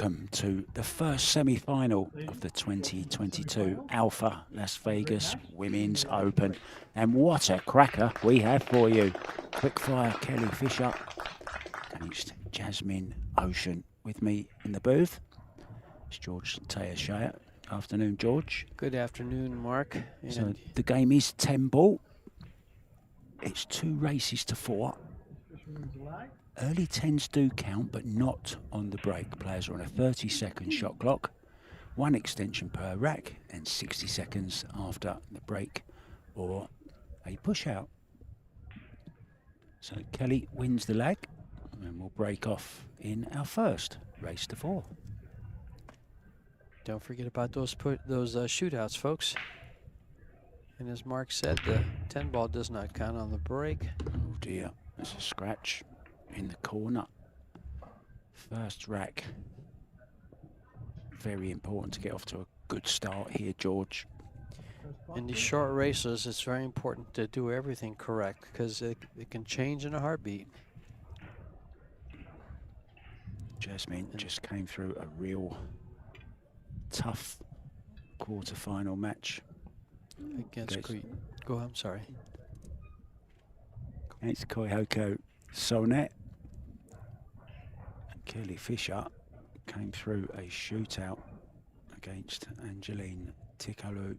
welcome to the first semi-final of the 2022 Alfa Las Vegas Women's Open. And what a cracker we have for you. Quickfire Kelly Fisher against Jasmine Ocean. With me in the booth, it's George Tayashaya. Afternoon, George. Good afternoon, Mark. So the game is 10 ball. It's 2 races to 4. Early 10s do count, but not on the break. Players are on a 30-second shot clock, 1 extension per rack, and 60 seconds after the break or a push out. So Kelly wins the leg, and we'll break off in our first race to 4. Don't forget about those shootouts, folks. And as Mark said, the 10 ball does not count on the break. Oh dear, there's a scratch in the corner. First rack. Very important to get off to a good start here, George. In these short races, it's very important to do everything correct because it can change in a heartbeat. Jasmine just came through a real tough quarter-final match Against I'm sorry. Against Koihoko Sonet. And Kelly Fisher came through a shootout against Angeline Tikalu.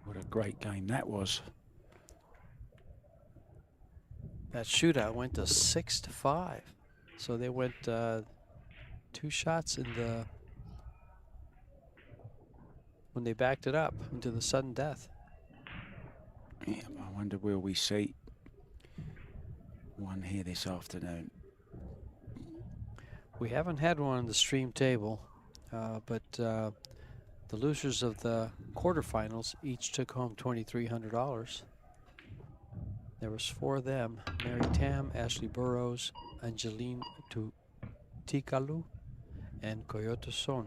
What a great game that was. That shootout went to 6-5. So they went 2 shots in the when they backed it up into the sudden death. Yeah, I wonder will we see one here this afternoon. We haven't had one on the stream table, but the losers of the quarterfinals each took home $2,300. There was 4 of them: Mary Tam, Ashley Burrows, Angeline Tikalu, and Coyote Son.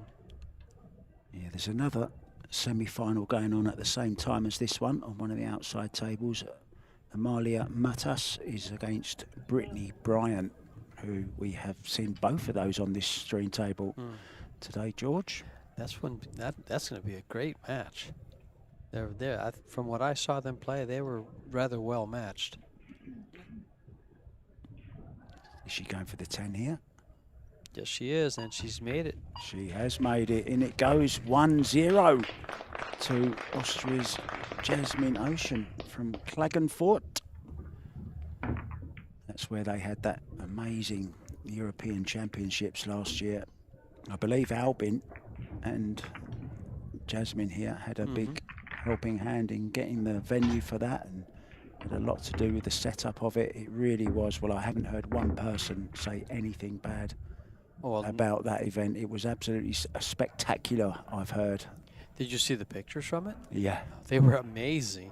Yeah, there's another semi-final going on at the same time as this one on one of the outside tables. Amalia Matas is against Brittany Bryant, who we have seen both of those on this stream table today, George. That's going to be a great match. From what I saw them play, they were rather well matched. Is she going for the 10 here? Yes, she is, and she's made it. She has made it, and it goes 1-0 to Austria's Jasmine Ocean from Klagenfurt. That's where they had that amazing European Championships last year. I believe Albin and Jasmine here had a big helping hand in getting the venue for that, and had a lot to do with the setup of it. It really was. Well, I haven't heard one person say anything bad about that event. It was absolutely spectacular, I've heard. Did you see the pictures from it? Yeah. They were amazing.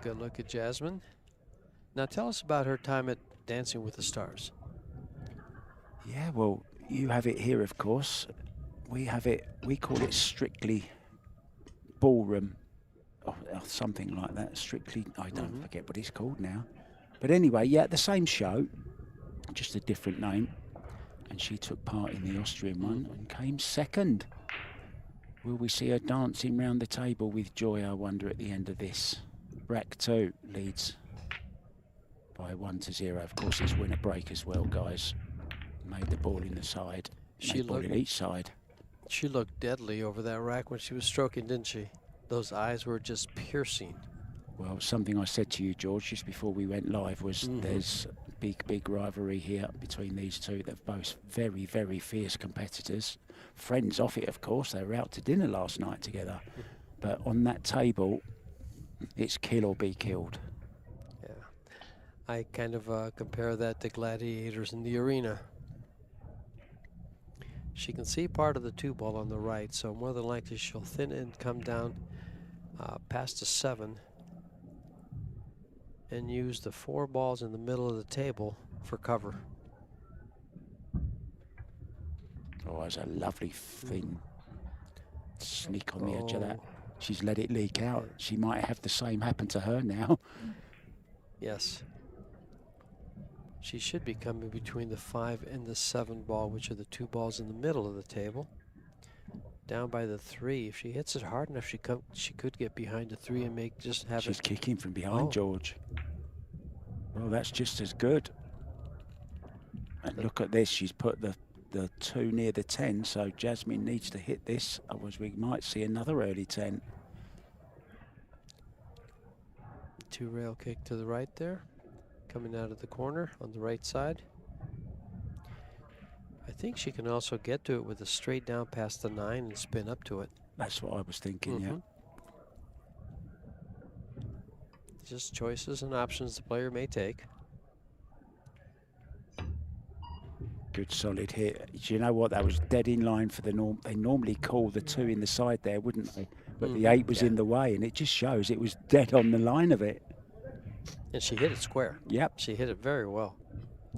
Good look at Jasmine. Now tell us about her time at Dancing with the Stars. Yeah, well, you have it here, of course. We have it, we call it Strictly Ballroom, or something like that. Strictly, I don't forget what it's called now. But anyway, yeah, the same show, just a different name. And she took part in the Austrian one and came second. Will we see her dancing round the table with joy, I wonder, at the end of this? Rack 2 leads by 1-0. Of course, it's winner break as well, guys. Made the ball in the side. Made ball in each side. She looked deadly over that rack when she was stroking, didn't she? Those eyes were just piercing. Well, something I said to you, George, just before we went live was there's big rivalry here between these two. They're both very, very fierce competitors. Friends off it, of course. They were out to dinner last night together. But on that table, it's kill or be killed. Yeah. I kind of compare that to gladiators in the arena. She can see part of the 2 ball on the right, so more than likely she'll thin it and come down past the 7 and use the 4 balls in the middle of the table for cover. Oh, there's a lovely thin sneak on the edge of that. She's let it leak out. She might have the same happen to her now. Yes. She should be coming between the 5 and the 7 ball, which are the 2 balls in the middle of the table. Down by the 3. If she hits it hard enough, she could get behind the 3 and make just have She's it. kicking from behind, Oh. George. Well, that's just as good. And look at this. She's put the 2 near the 10, so Jasmine needs to hit this, otherwise we might see another early 10. 2 rail kick to the right there, coming out of the corner on the right side. I think she can also get to it with a straight down past the 9 and spin up to it. That's what I was thinking, yeah. Just choices and options the player may take. Good solid hit. Do you know what? That was dead in line for the norm. They normally call the 2 in the side there, wouldn't they? But the 8 was in the way, and it just shows it was dead on the line of it. And she hit it square. Yep. She hit it very well.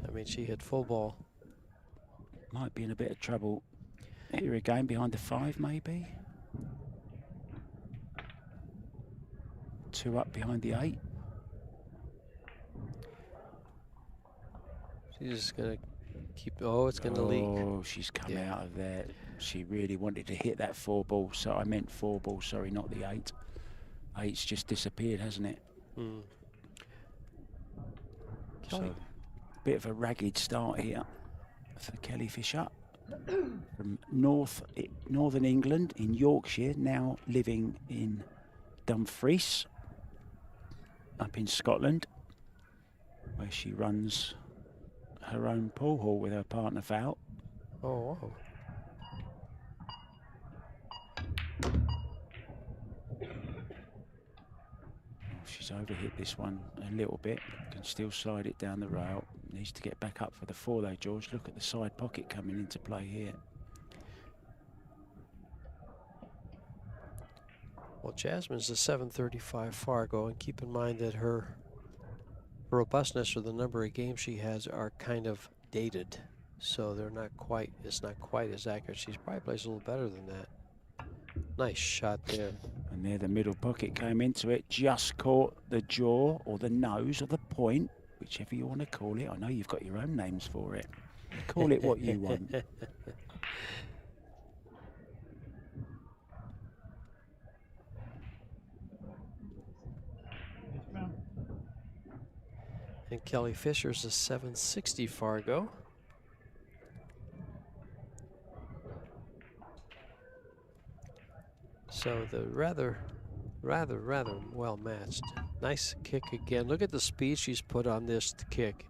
I mean, she hit full ball. Might be in a bit of trouble here again behind the 5, maybe. 2 up behind the 8. She's just going to keep, oh, it's going to leak. Oh, she's come out of there. She really wanted to hit that 4 ball. So I meant 4 ball, sorry, not the 8. 8's just disappeared, hasn't it? So, bit of a ragged start here for Kelly Fisher from northern England in Yorkshire, now living in Dumfries, up in Scotland, where she runs her own pool hall with her partner Val. Oh, wow. She's overhit this one a little bit, can still slide it down the rail. Needs to get back up for the 4 though, George. Look at the side pocket coming into play here. Well, Jasmine's a 735 Fargo, and keep in mind that her robustness or the number of games she has are kind of dated, so they're not quite, it's not quite as accurate. She's probably plays a little better than that. Nice shot there. And there the middle pocket came into it, just caught the jaw or the nose or the point, whichever you want to call it. I know you've got your own names for it. Call it what you want. And Kelly Fisher's a 760 Fargo. So the rather well matched. Nice kick again. Look at the speed she's put on this kick.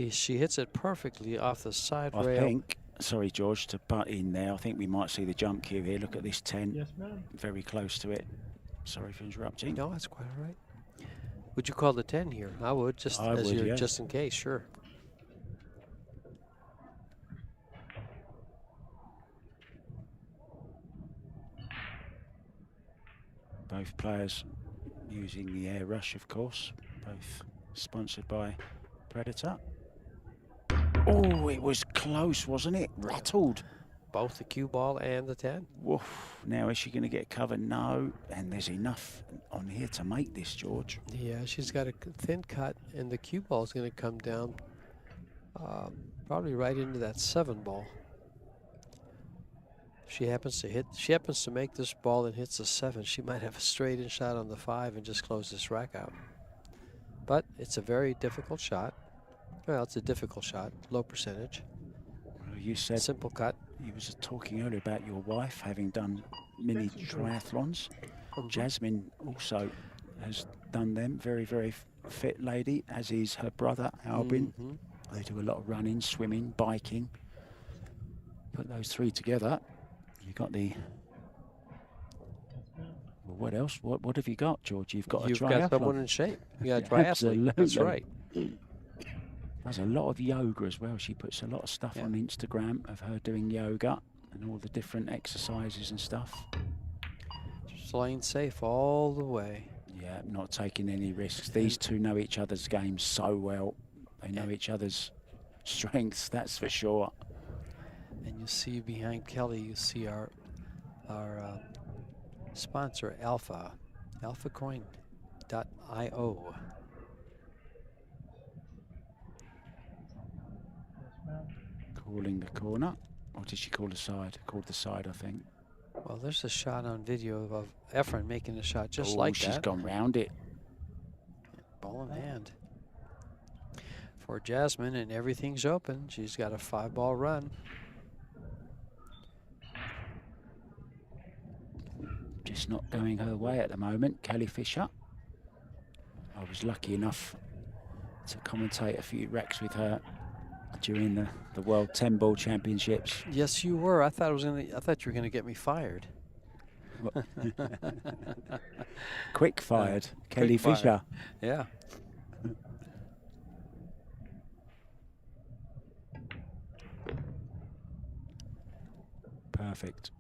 She hits it perfectly off the side rail. I think, sorry George, to butt in there, I think we might see the jump cue here. Look at this 10. Yes, ma'am. Very close to it. Sorry for interrupting. No, that's quite all right. Would you call the 10 here? I would, just just in case, sure. Both players using the air rush, of course. Both sponsored by Predator. Oh, it was close, wasn't it? Rattled. Both the cue ball and the 10. Woof. Now, is she going to get covered? No. And there's enough on here to make this, George. Yeah, she's got a thin cut, and the cue ball is going to come down probably right into that 7 ball. She happens to make this ball and hits a 7. She might have a straight in shot on the 5 and just close this rack out. But it's a very difficult shot. Well, it's a difficult shot, low percentage. Well, you said simple cut. You was talking earlier about your wife having done mini triathlons. Jasmine also has done them. Very, very fit lady, as is her brother Albin. They do a lot of running, swimming, biking. Put those 3 together. You got the. Well, what else? What have you got, George? You've got a triathlon. You've got someone in shape. You got a triathlete. Absolutely. That's right. Does a lot of yoga as well. She puts a lot of stuff on Instagram of her doing yoga and all the different exercises and stuff. Just playing safe all the way. Yeah, not taking any risks. These two know each other's games so well. They know each other's strengths, that's for sure. And you see behind Kelly, you see our sponsor, Alfa, alphacoin.io. calling the corner. Or did she call the side? Called the side, I think. Well, there's a shot on video of Efren making a shot just Oh, like she's that. gone round it. Ball in hand. For Jasmine, and everything's open. She's got a 5-ball run. Just not going her way at the moment, Kelly Fisher. I was lucky enough to commentate a few racks with her during the World 10-Ball Championships. Yes, you were. I thought you were gonna get me fired. Quick fired, Kelly quick Fisher. Yeah. Perfect.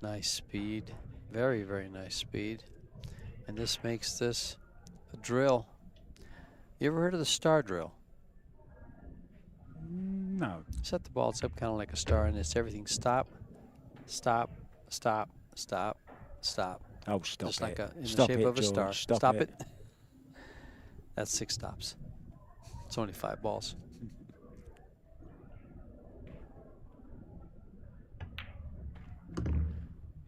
Nice speed. Very, very nice speed. And this makes this a drill. You ever heard of the star drill? No. Set the balls up kind of like a star, and it's everything stop, stop, stop, stop, stop. Oh, stop Just it. like in Stop the shape it, of a star. George. Stop it. That's 6 stops. It's only 5 balls.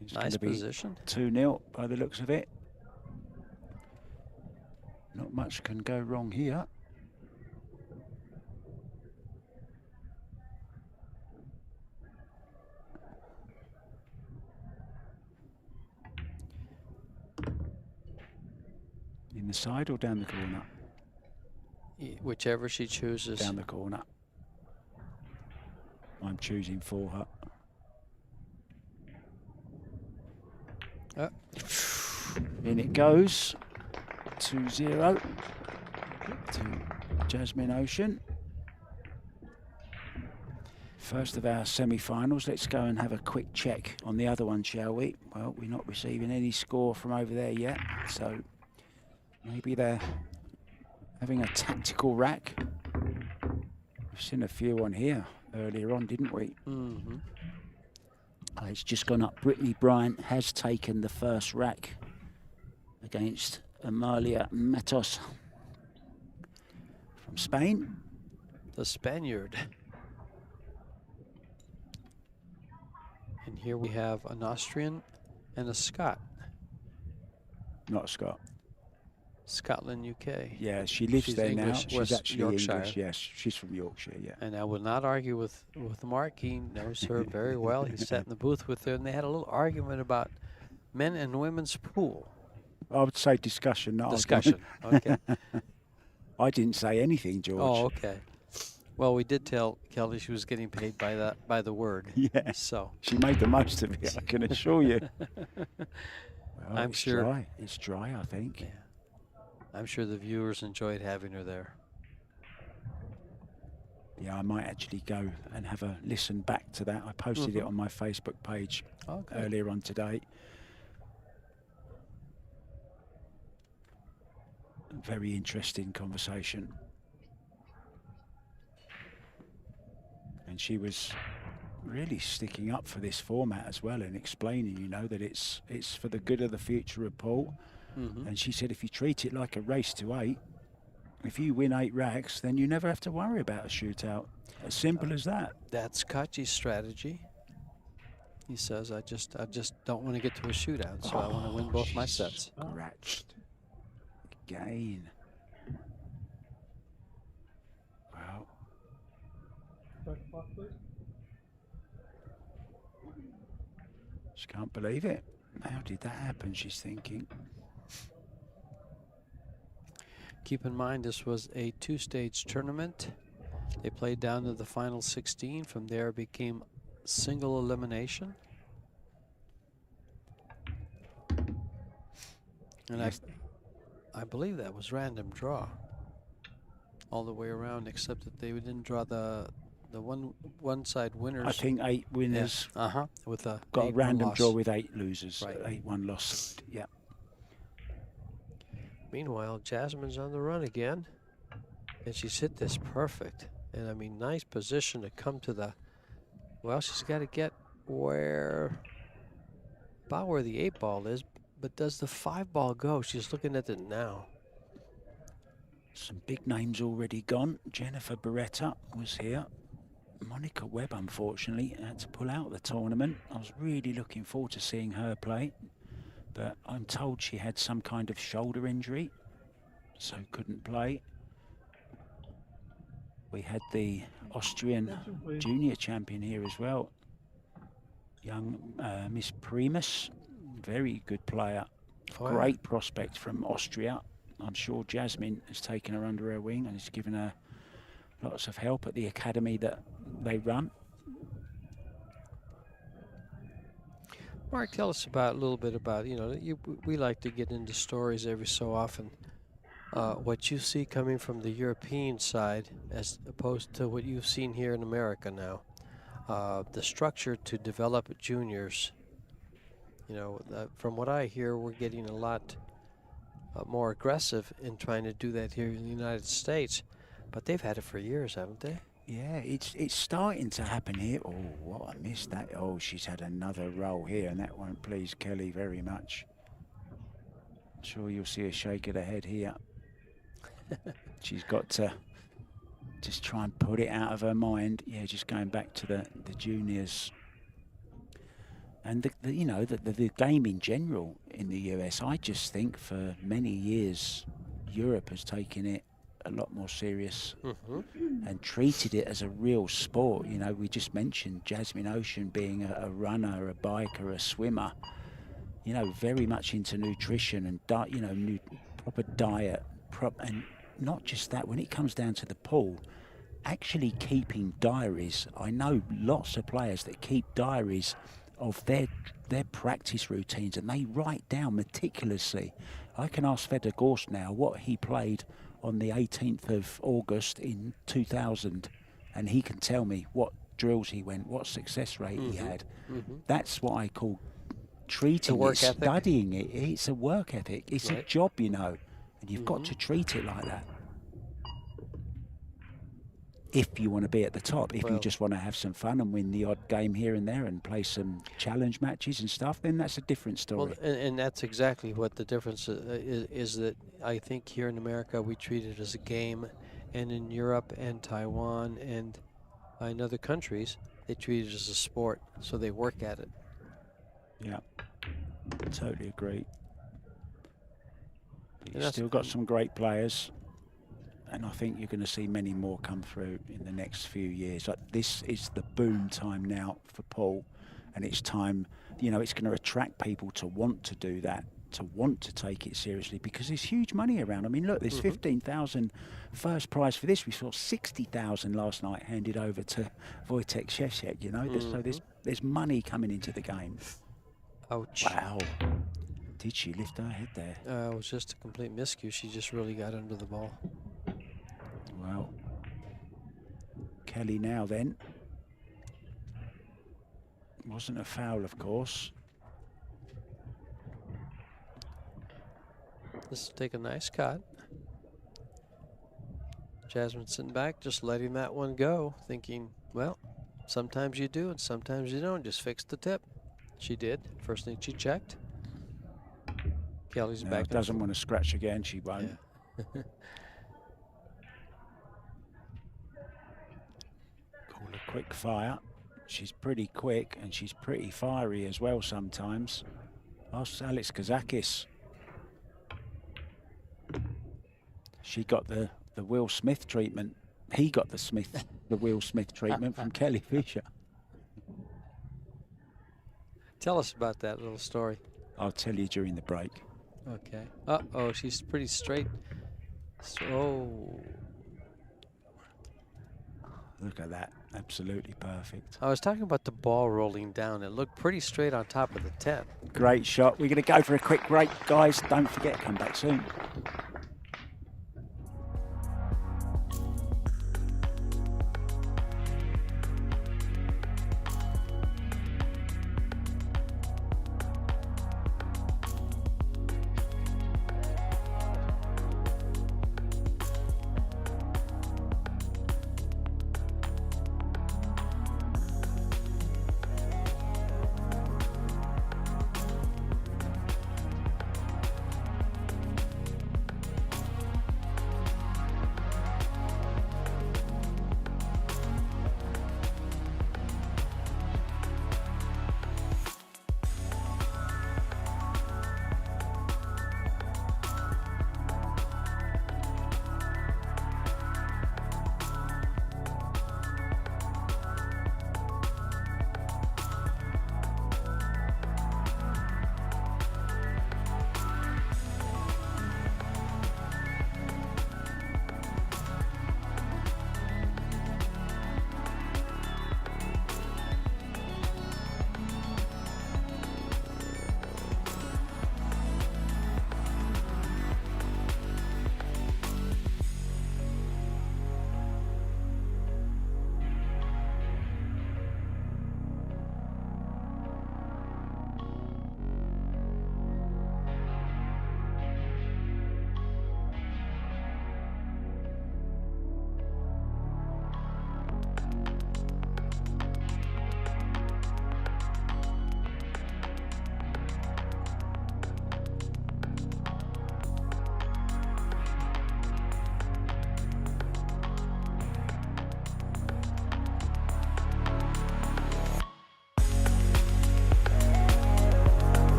It's Nice gonna be position. 2-0 by the looks of it. Not much can go wrong here. In the side or down the corner? Whichever she chooses. Down the corner. I'm choosing for her. In it goes. 2-0 to Jasmine Ocean. First of our semi-finals. Let's go and have a quick check on the other one, shall we? Well, we're not receiving any score from over there yet, so maybe they're having a tactical rack. We've seen a few on here earlier on, didn't we? Mm-hmm. It's just gone up. Brittany Bryant has taken the first rack against Amalia Matos from Spain. The Spaniard. And here we have an Austrian and a Scot. Not a Scot. Scotland, UK. Yeah, she lives She's there English, now. She's West actually Yorkshire. English. Yes, she's from Yorkshire. Yeah. And I will not argue with Mark. He knows her very well. He sat in the booth with her, and they had a little argument about men and women's pool. I would say discussion, not Discussion. argument. Okay. I didn't say anything, George. Oh, okay. Well, we did tell Kelly she was getting paid by the word. Yeah. So She made the most of it, I can assure you. Well, I'm it's sure- Dry. It's dry, I think. yeah, I'm sure the viewers enjoyed having her there. Yeah, I might actually go and have a listen back to that. I posted it on my Facebook page Okay. earlier on today. Very interesting conversation. And she was really sticking up for this format as well and explaining, you know, that it's for the good of the future of pool. Mm-hmm. And she said if you treat it like a race to 8, if you win 8 racks, then you never have to worry about a shootout. As simple as that. That's Kachi's strategy. He says, I just don't want to get to a shootout, so I want to win both my sets. Scratched. Again. Wow. She can't believe it. How did that happen, she's thinking. Keep in mind, this was a 2-stage tournament. They played down to the final 16. From there, it became single elimination. And Yes. I believe that was random draw all the way around, except that they didn't draw the one side winners. I think 8 winners with a got a 8-1 random loss. draw with 8 losers. Right. 8-1 loss. Yeah. Meanwhile, Jasmine's on the run again, and she's hit this perfect. And I mean, nice position to come to the. Well, she's got to get about where the 8-ball is, but does the 5-ball go? She's looking at it now. Some big names already gone. Jennifer Beretta was here. Monica Webb, unfortunately, had to pull out of the tournament. I was really looking forward to seeing her play, but I'm told she had some kind of shoulder injury, so couldn't play. We had the Austrian junior champion here as well, young Miss Primus, very good player, great prospect from Austria. I'm sure Jasmine has taken her under her wing and has given her lots of help at the academy that they run. Mark, tell us a little bit about, we like to get into stories every so often. What you see coming from the European side as opposed to what you've seen here in America now. The structure to develop juniors, from what I hear, we're getting a lot more aggressive in trying to do that here in the United States, but they've had it for years, haven't they? Yeah, it's starting to happen here. Oh, what, I missed that. Oh, she's had another roll here, and that won't please Kelly very much. I'm sure you'll see a shake of the head here. She's got to just try and put it out of her mind. Yeah, just going back to the juniors. And the game in general in the US, I just think for many years, Europe has taken it a lot more serious and treated it as a real sport. We just mentioned Jasmine Ocean being a runner, a biker, a swimmer, very much into nutrition and proper diet, and not just that, when it comes down to the pool, actually keeping diaries. I know lots of players that keep diaries of their practice routines, and they write down meticulously. I can ask Fedor Gorst now what he played on the 18th of August in 2000, and he can tell me what drills he went, what success rate he had. That's what I call treating it, studying it. It's a work ethic. It's a job, and you've got to treat it like that. If you want to be at the top, if you just want to have some fun and win the odd game here and there and play some challenge matches and stuff, then that's a different story. Well, and that's exactly what the difference is that I think here in America we treat it as a game, and in Europe and Taiwan and in other countries they treat it as a sport, so they work at it. Yeah, totally agree. You've still got some great players, and I think you're going to see many more come through in the next few years. This is the boom time now for pool, and it's time, it's going to attract people to want to do that, to want to take it seriously, because there's huge money around. I mean, look, there's 15,000 first prize for this. We saw 60,000 last night handed over to Wojtek Szczeciek, so there's money coming into the game. Ouch. Wow. Did she lift her head there? It was just a complete miscue. She just really got under the ball. Well, Kelly now then. Wasn't a foul, of course. This will take a nice cut. Jasmine sitting back, just letting that one go, thinking, well, sometimes you do and sometimes you don't. Just fix the tip. She did. First thing she checked. Kelly's back. Doesn't want to scratch again. She won't. Yeah. Call a quick fire. She's pretty quick and she's pretty fiery as well sometimes. Ask Alex Kazakis. She got the Will Smith treatment. He got the Will Smith treatment from Kelly Fisher. Tell us about that little story. I'll tell you during the break. Okay. Uh-oh, she's pretty straight. So, look at that. Absolutely perfect. I was talking about the ball rolling down. It looked pretty straight on top of the tent. Great shot. We're going to go for a quick break, guys. Don't forget, come back soon.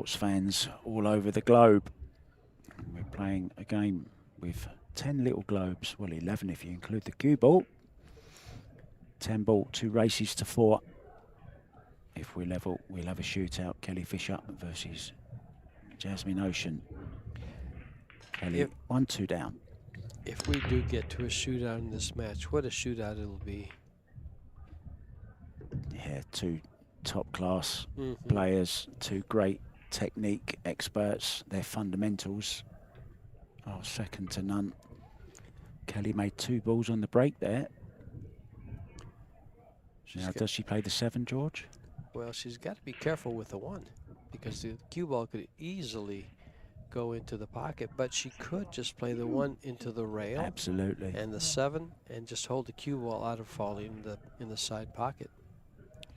sports fans all over the globe. We're playing a game with 10 little globes, well 11 if you include the cue ball. 10 ball, 2 races to 4. If we level, we'll have a shootout. Kelly Fisher versus Jasmine Ocean. Kelly, 1-2 down. If we do get to a shootout in this match, what a shootout it'll be. Yeah, 2 top-class players, 2 great technique experts. Their fundamentals are second to none. Kelly made 2 balls on the break there. Now, does she play the 7, George? Well, she's got to be careful with the 1 because the cue ball could easily go into the pocket, but she could just play the 1 into the rail. Absolutely. And the 7 and just hold the cue ball out of falling in the side pocket.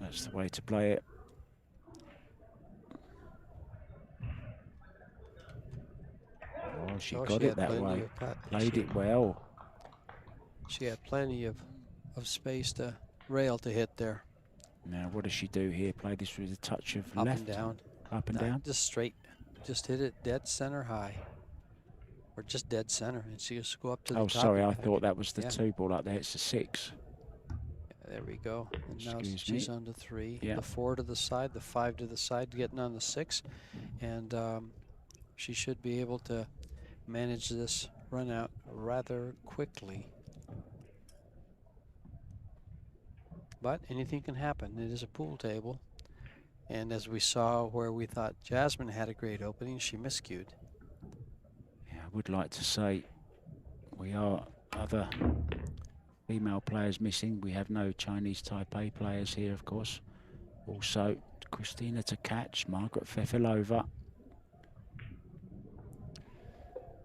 That's the way to play it. Oh, she got it that way. Played it well. She had plenty of space to rail to hit there. Now, what does she do here? Play this with a touch of Up left. and down. Up and down? Just straight. Just hit it dead center high. Or just dead center. And she just go up to the top. Oh, sorry, I thought that was the 2 ball up there. It's a 6. There we go. And now Excuse she's me. on the 3. Yeah. The 4 to the side, the 5 to the side, getting on the 6. And she should be able to manage this run out rather quickly. But anything can happen. It is a pool table. And as we saw where we thought Jasmine had a great opening, she miscued. Yeah, I would like to say we are other female players missing. We have no Chinese Taipei players here, of course. Also, Christina to catch, Margaret Fefilova.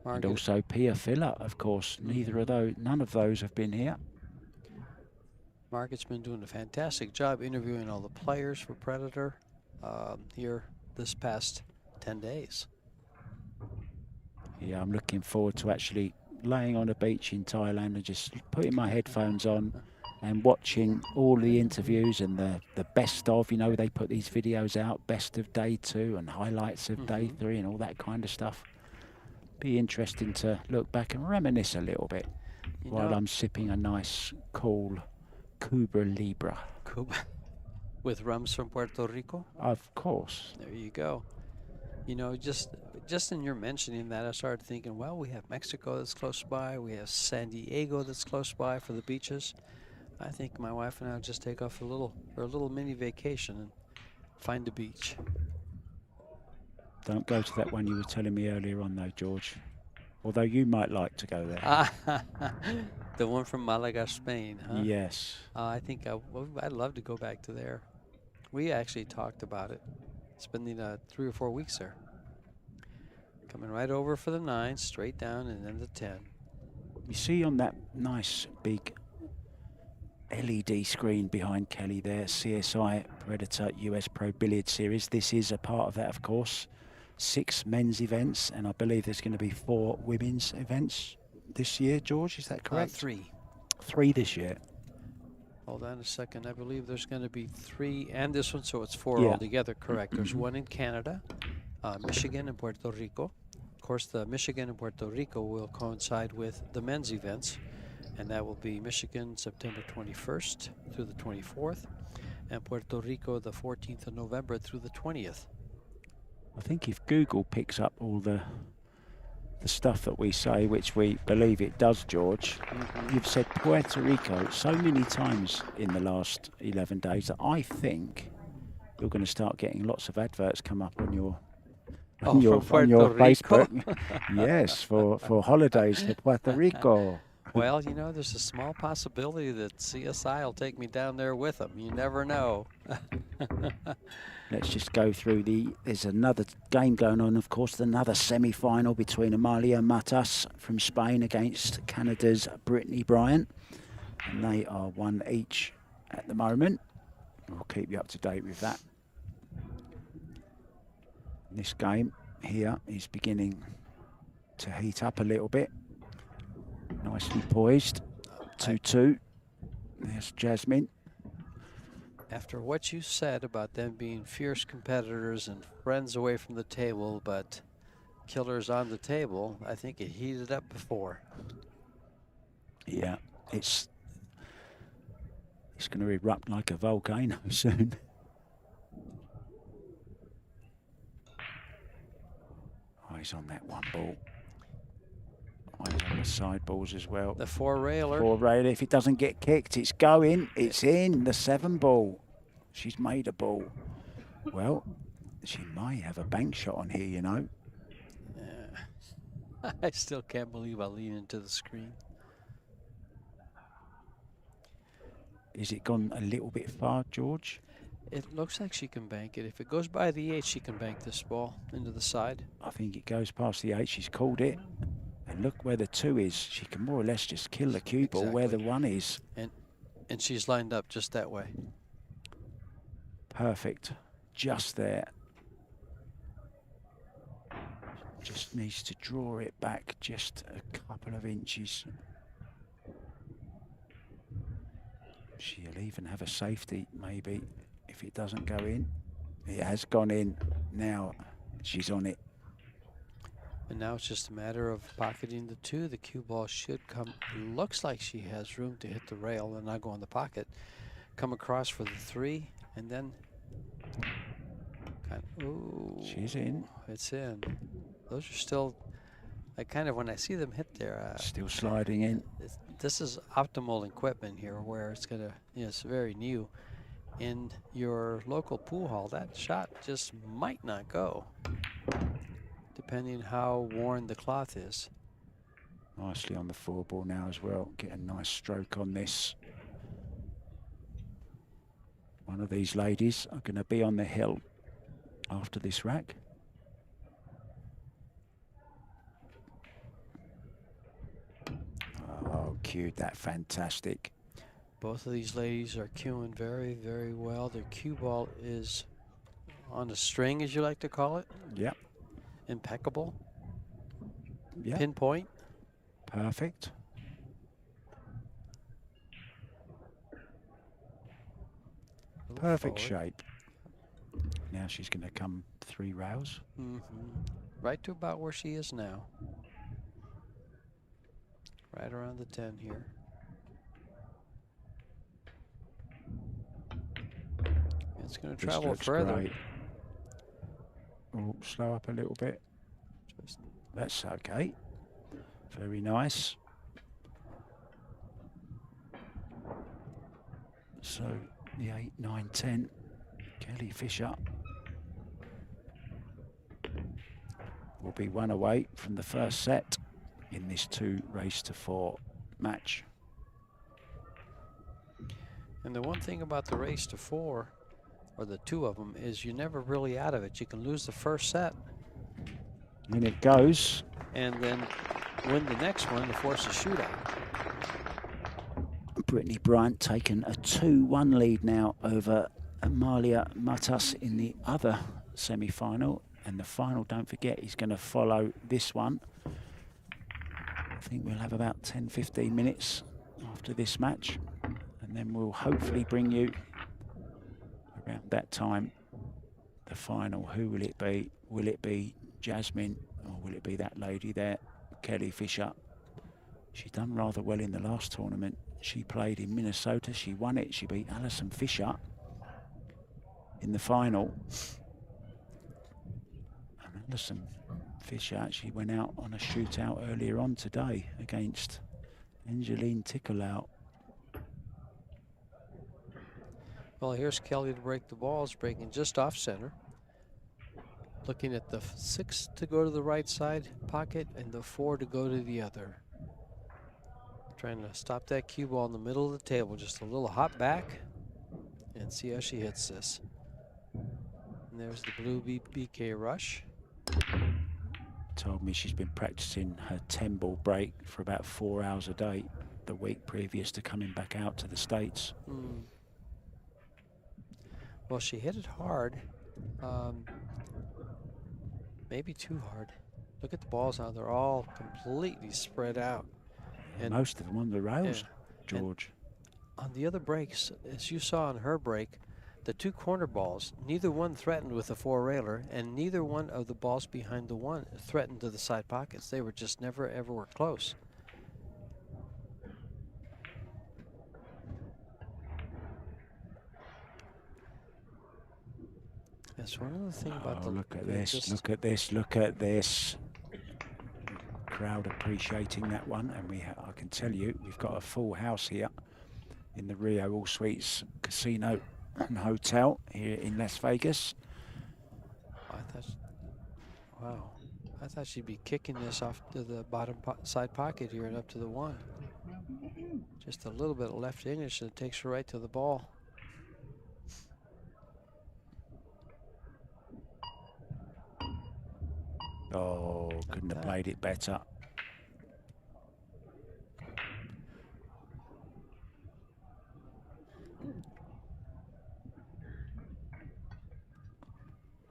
And also Pia Filler, of course. None of those have been here. Margaret's been doing a fantastic job interviewing all the players for Predator here this past 10 days. Yeah, I'm looking forward to actually laying on a beach in Thailand and just putting my headphones on and watching all the interviews and the best of, you know, they put these videos out, best of day 2 and highlights of day 3 and all that kind of stuff. Be interesting to look back and reminisce a little bit while I'm sipping a nice, cool Cuba Libre. Cuba. With rums from Puerto Rico? Of course. There you go. You know, just in your mentioning that, I started thinking, well, we have Mexico that's close by. We have San Diego that's close by for the beaches. I think my wife and I will just take off for a little mini vacation and find a beach. Don't go to that one you were telling me earlier on, though, George. Although you might like to go there. The one from Malaga, Spain, huh? Yes. I think I'd love to go back to there. We actually talked about it. Spending 3 or 4 weeks there. Coming right over for the 9, straight down, and then the 10. You see on that nice big LED screen behind Kelly there, CSI Predator US Pro Billiard Series. This is a part of that, of course. 6 men's events, and I believe there's going to be 4 women's events this year, George, is that correct? 3. 3 this year. Hold on a second. I believe there's going to be 3 and this one, so it's 4 Yeah. altogether. Correct. There's 1 in Canada, Michigan, and Puerto Rico. Of course, the Michigan and Puerto Rico will coincide with the men's events, and that will be Michigan September 21st through the 24th, and Puerto Rico the 14th of November through the 20th. I think if Google picks up all the stuff that we say, which we believe it does, George, you've said Puerto Rico so many times in the last 11 days that I think you're going to start getting lots of adverts come up on your Facebook. Yes, for holidays to Puerto Rico. Well, you know, there's a small possibility that CSI will take me down there with them. You never know. Let's just go through there's another game going on, of course, another semi-final between Amalia Matas from Spain against Canada's Brittany Bryant. And they are 1 each at the moment. We'll keep you up to date with that. This game here is beginning to heat up a little bit. Nicely poised. 2-2. There's Jasmine. After what you said about them being fierce competitors and friends away from the table, but killers on the table, I think it heated up before. Yeah, it's going to erupt like a volcano soon. Oh, he's on that one ball. Oh, he's on the side balls as well. The four-railer. Four-railer. If it doesn't get kicked, it's going. It's in. The 7 ball. She's made a ball. Well, she might have a bank shot on here, you know. Yeah. I still can't believe I lean into the screen. Is it gone a little bit far, George? It looks like she can bank it. If it goes by the 8, she can bank this ball into the side. I think it goes past the 8. She's called it. And look where the 2 is. She can more or less just kill the cue ball where the 1 is. And she's lined up just that way. Perfect. Just there. Just needs to draw it back just a couple of inches. She'll even have a safety, maybe, if it doesn't go in. It has gone in. Now she's on it. And now it's just a matter of pocketing the 2. The cue ball should come. Looks like she has room to hit the rail and not go in the pocket. Come across for the 3, and then ooh, She's in. It's in. Those are still, when I see them hit there. Still sliding in. This is optimal equipment here, where it's gonna, it's very new. In your local pool hall, that shot just might not go, depending how worn the cloth is. Nicely on the 4 ball now as well. Get a nice stroke on this. One of these ladies are going to be on the hill after this rack. Oh, cued that fantastic. Both of these ladies are cueing very, very well. Their cue ball is on a string, as you like to call it. Yep. Impeccable. Yep. Pinpoint. Perfect. Perfect forward. shape. Now she's going to come 3 rails. Right to about where she is now. Right around the 10 here. It's going to travel further. Great. Oh, slow up a little bit. That's okay. Very nice. So the 8, 9, 10. Kelly Fisher will be 1 away from the first set in this 2 race to 4 match. And the one thing about the race to 4, or the 2 of them, is you're never really out of it. You can lose the first set. And it goes. And then win the next one to force a shootout. Brittany Bryant taking a 2-1 lead now over Amalia Matas in the other semi-final. And the final, don't forget, is going to follow this one. I think we'll have about 10-15 minutes after this match. And then we'll hopefully bring you, around that time, the final. Who will it be? Will it be Jasmine, or will it be that lady there, Kelly Fisher? She done rather well in the last tournament. She played in Minnesota. She won it. She beat Alison Fisher in the final. And Alison Fisher actually went out on a shootout earlier on today against Angeline Tikkelow. Well, here's Kelly to break the balls, breaking just off center. Looking at the 6 to go to the right side pocket and the 4 to go to the other. Trying to stop that cue ball in the middle of the table. Just a little hop back and see how she hits this. And there's the blue BK rush. Told me she's been practicing her 10-ball break for about 4 hours a day the week previous to coming back out to the States. Well, she hit it hard. Maybe too hard. Look at the balls now. They're all completely spread out. And most of them on the rails, yeah. George. And on the other breaks, as you saw on her break, the two corner balls, neither one threatened with a four-railer, and neither one of the balls behind the one threatened to the side pockets. They were just never, ever were close. That's one of the things about the look at this, look at this, look at this. Crowd appreciating that one, and I can tell you, we've got a full house here in the Rio All Suites Casino and Hotel here in Las Vegas. Wow. I thought she'd be kicking this off to the bottom side pocket here and up to the one. Just a little bit of left English and it takes her right to the ball. Oh, couldn't have played it better.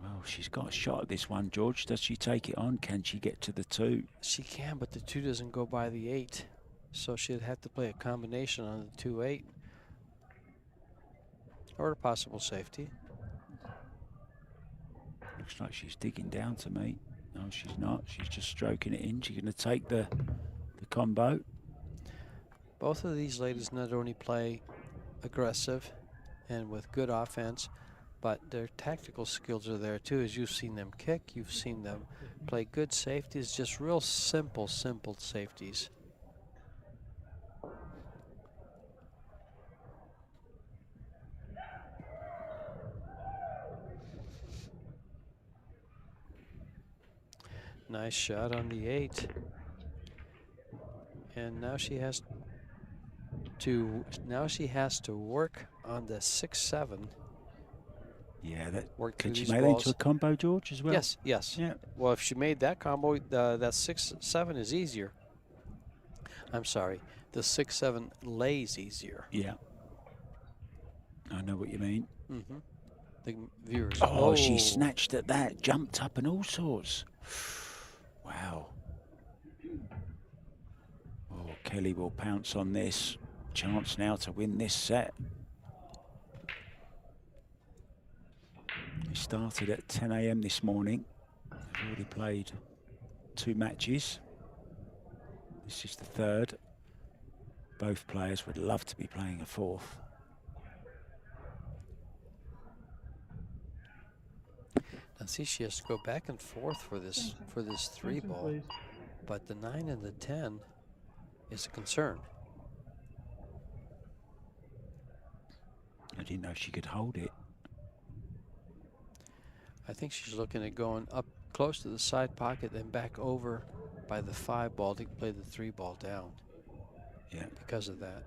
Well, she's got a shot at this one, George. Does she take it on? Can she get to the two? She can, but the two doesn't go by the 8. So she'd have to play a combination on the 2-8. Or a possible safety. Looks like she's digging down to me. No, she's not. She's just stroking it in. She's going to take the combo. Both of these ladies not only play aggressive and with good offense, but their tactical skills are there too. As you've seen them kick, you've seen them play good safeties, just real simple safeties. Nice shot on the 8. And now she has to work on the 6-7. Yeah, can she make that into a combo, George, as well? Yes. Yeah. Well, if she made that combo, that 6-7 is easier. I'm sorry, the 6-7 lays easier. Yeah. I know what you mean. Mm-hmm. The viewers. Oh, she snatched at that, jumped up and all sorts. Wow. Oh, Kelly will pounce on this. Chance now to win this set. We started at 10 a.m. this morning. We've already played 2 matches. This is the 3rd. Both players would love to be playing a 4th. Now see, she has to go back and forth for this 3 ball, but the 9 and the 10 is a concern. I didn't know she could hold it. I think she's looking at going up close to the side pocket, then back over by the 5 ball to play the 3 ball down. Yeah. Because of that.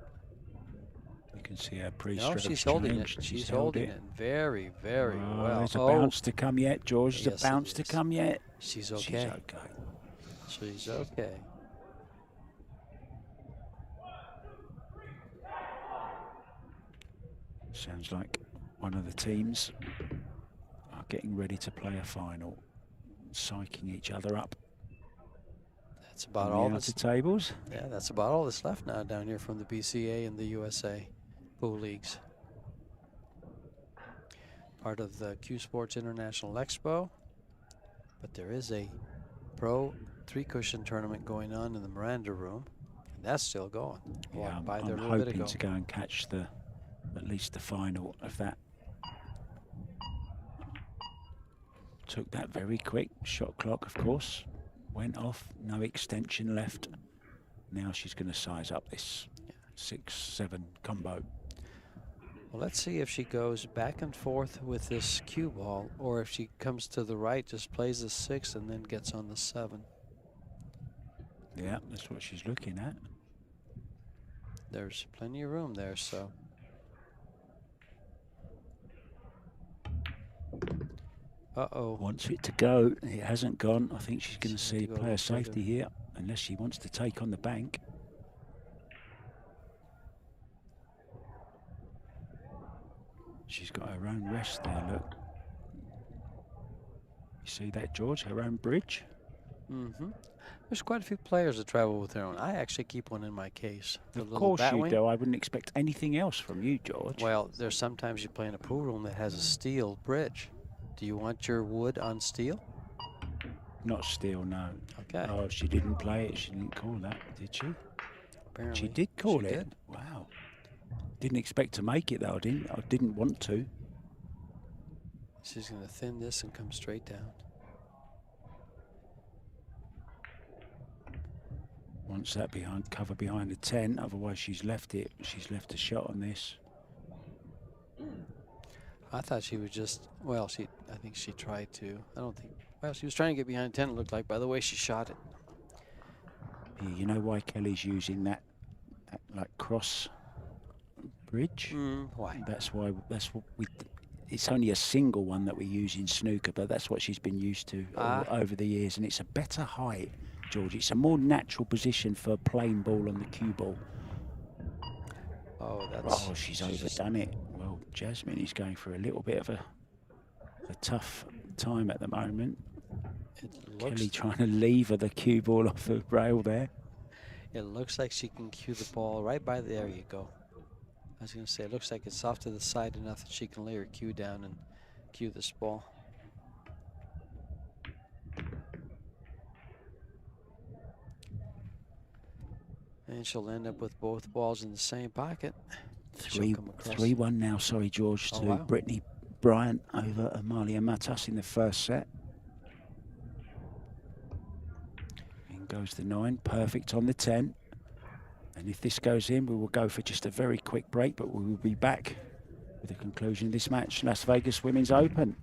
You can see her pre-stroke. No, she's holding it. She's holding it very, very well. There's a bounce to come yet, George. There's a bounce to come yet. She's okay. She's okay. She's okay. Sounds like one of the teams are getting ready to play a final, psyching each other up. That's about all that's tables. Yeah, that's about all that's left now down here from the BCA and the USA pool leagues. Part of the CueSports International Expo, but there is a pro 3-cushion tournament going on in the Miranda Room, and that's still going. Yeah, I'm hoping to go and catch at least the final of that. Took that very quick. Shot clock, of course, went off. No extension left. Now she's going to size up this 6-7 combo. Well, let's see if she goes back and forth with this cue ball, or if she comes to the right, just plays the 6 and then gets on the 7. Yeah, that's what she's looking at. There's plenty of room there, so. Uh-oh. Wants it to go. It hasn't gone. I think she's going to see player safety here, unless she wants to take on the bank. She's got her own rest there, look. You see that, George? Her own bridge. Mm-hmm. There's quite a few players that travel with their own. I actually keep one in my case. The Of little course you Batwing. do. I wouldn't expect anything else from you, George. Well, there's sometimes you play in a pool room that has a steel bridge. Do you want your wood on steel? Not steel, no. Okay. Oh, she didn't play it. She didn't call that, did she? Apparently. She did call she it. Did. Wow. Didn't expect to make it though. I didn't want to. She's going to thin this and come straight down. Wants that cover behind the 10. Otherwise, she's left it. She's left a shot on this. I thought she was just, well, I think she tried to. I don't think, well, she was trying to get behind 10, it looked like, by the way she shot it. Yeah, you know why Kelly's using that like cross bridge? Why? That's why. That's what we. It's only a single one that we use in snooker, but that's what she's been used to over the years, and it's a better height, George. It's a more natural position for a plain ball on the cue ball. Oh, that's. Oh, she's overdone it. Well, Jasmine is going through a little bit of a tough time at the moment. Kelly trying to lever the cue ball off the rail there. It looks like she can cue the ball right by there. You go. I was going to say, it looks like it's off to the side enough that she can lay her cue down and cue this ball. And she'll end up with both balls in the same pocket. 3-1 now, sorry, George, to Brittany Bryant over Amalia Matas in the first set. In goes the 9, perfect on the 10. And if this goes in, we will go for just a very quick break, but we will be back with the conclusion of this match, Las Vegas Women's Open.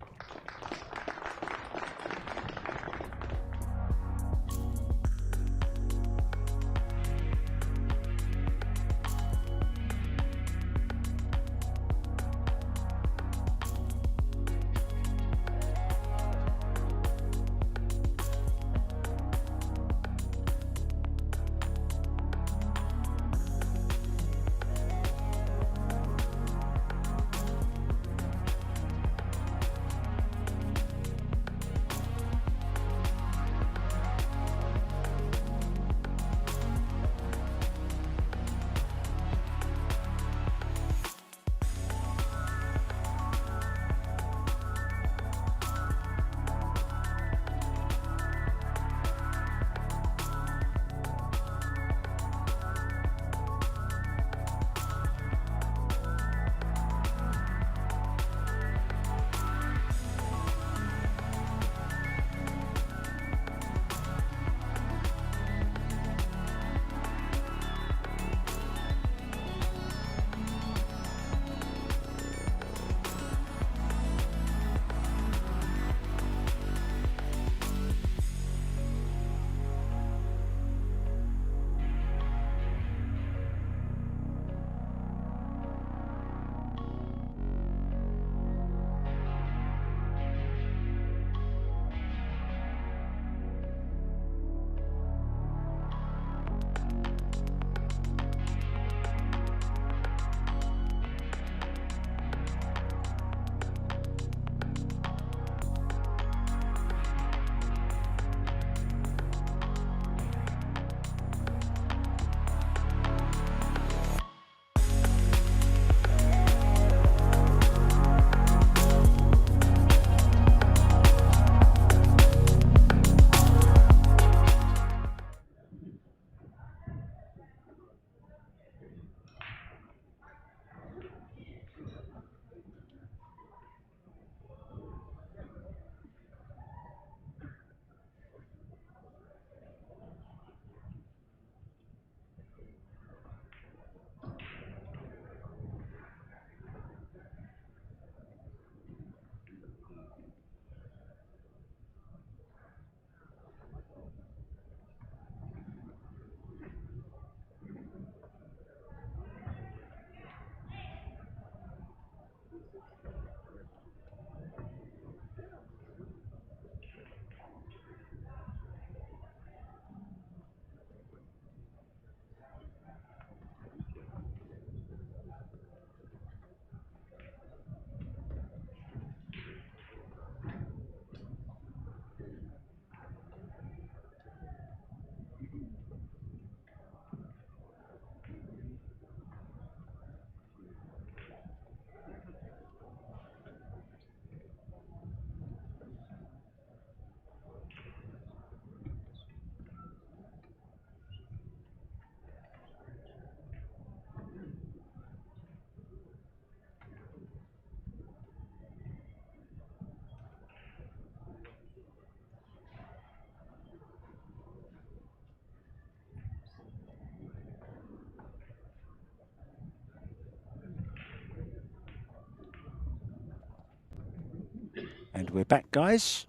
we're back, guys.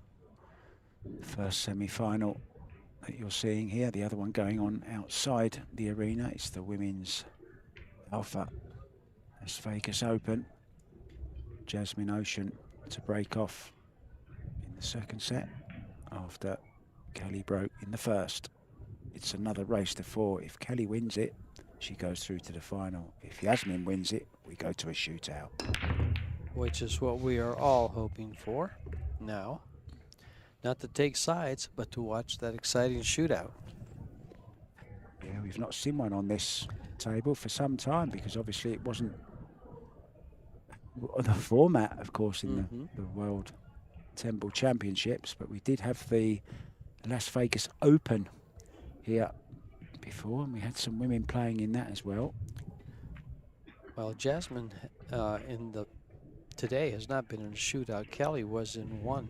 First semi-final that you're seeing here. The other one going on outside the arena. It's the women's Alfa Las Vegas Open. Jasmine Ocean to break off in the second set after Kelly broke in the first. It's another race to 4. If Kelly wins it, she goes through to the final. If Yasmin wins it, we go to a shootout. Which is what we are all hoping for now. Not to take sides, but to watch that exciting shootout. Yeah, we've not seen one on this table for some time because obviously it wasn't the format, of course, in the World Temple Championships, but we did have the Las Vegas Open here before, and we had some women playing in that as well. Well, Jasmine today has not been in a shootout. Kelly was in one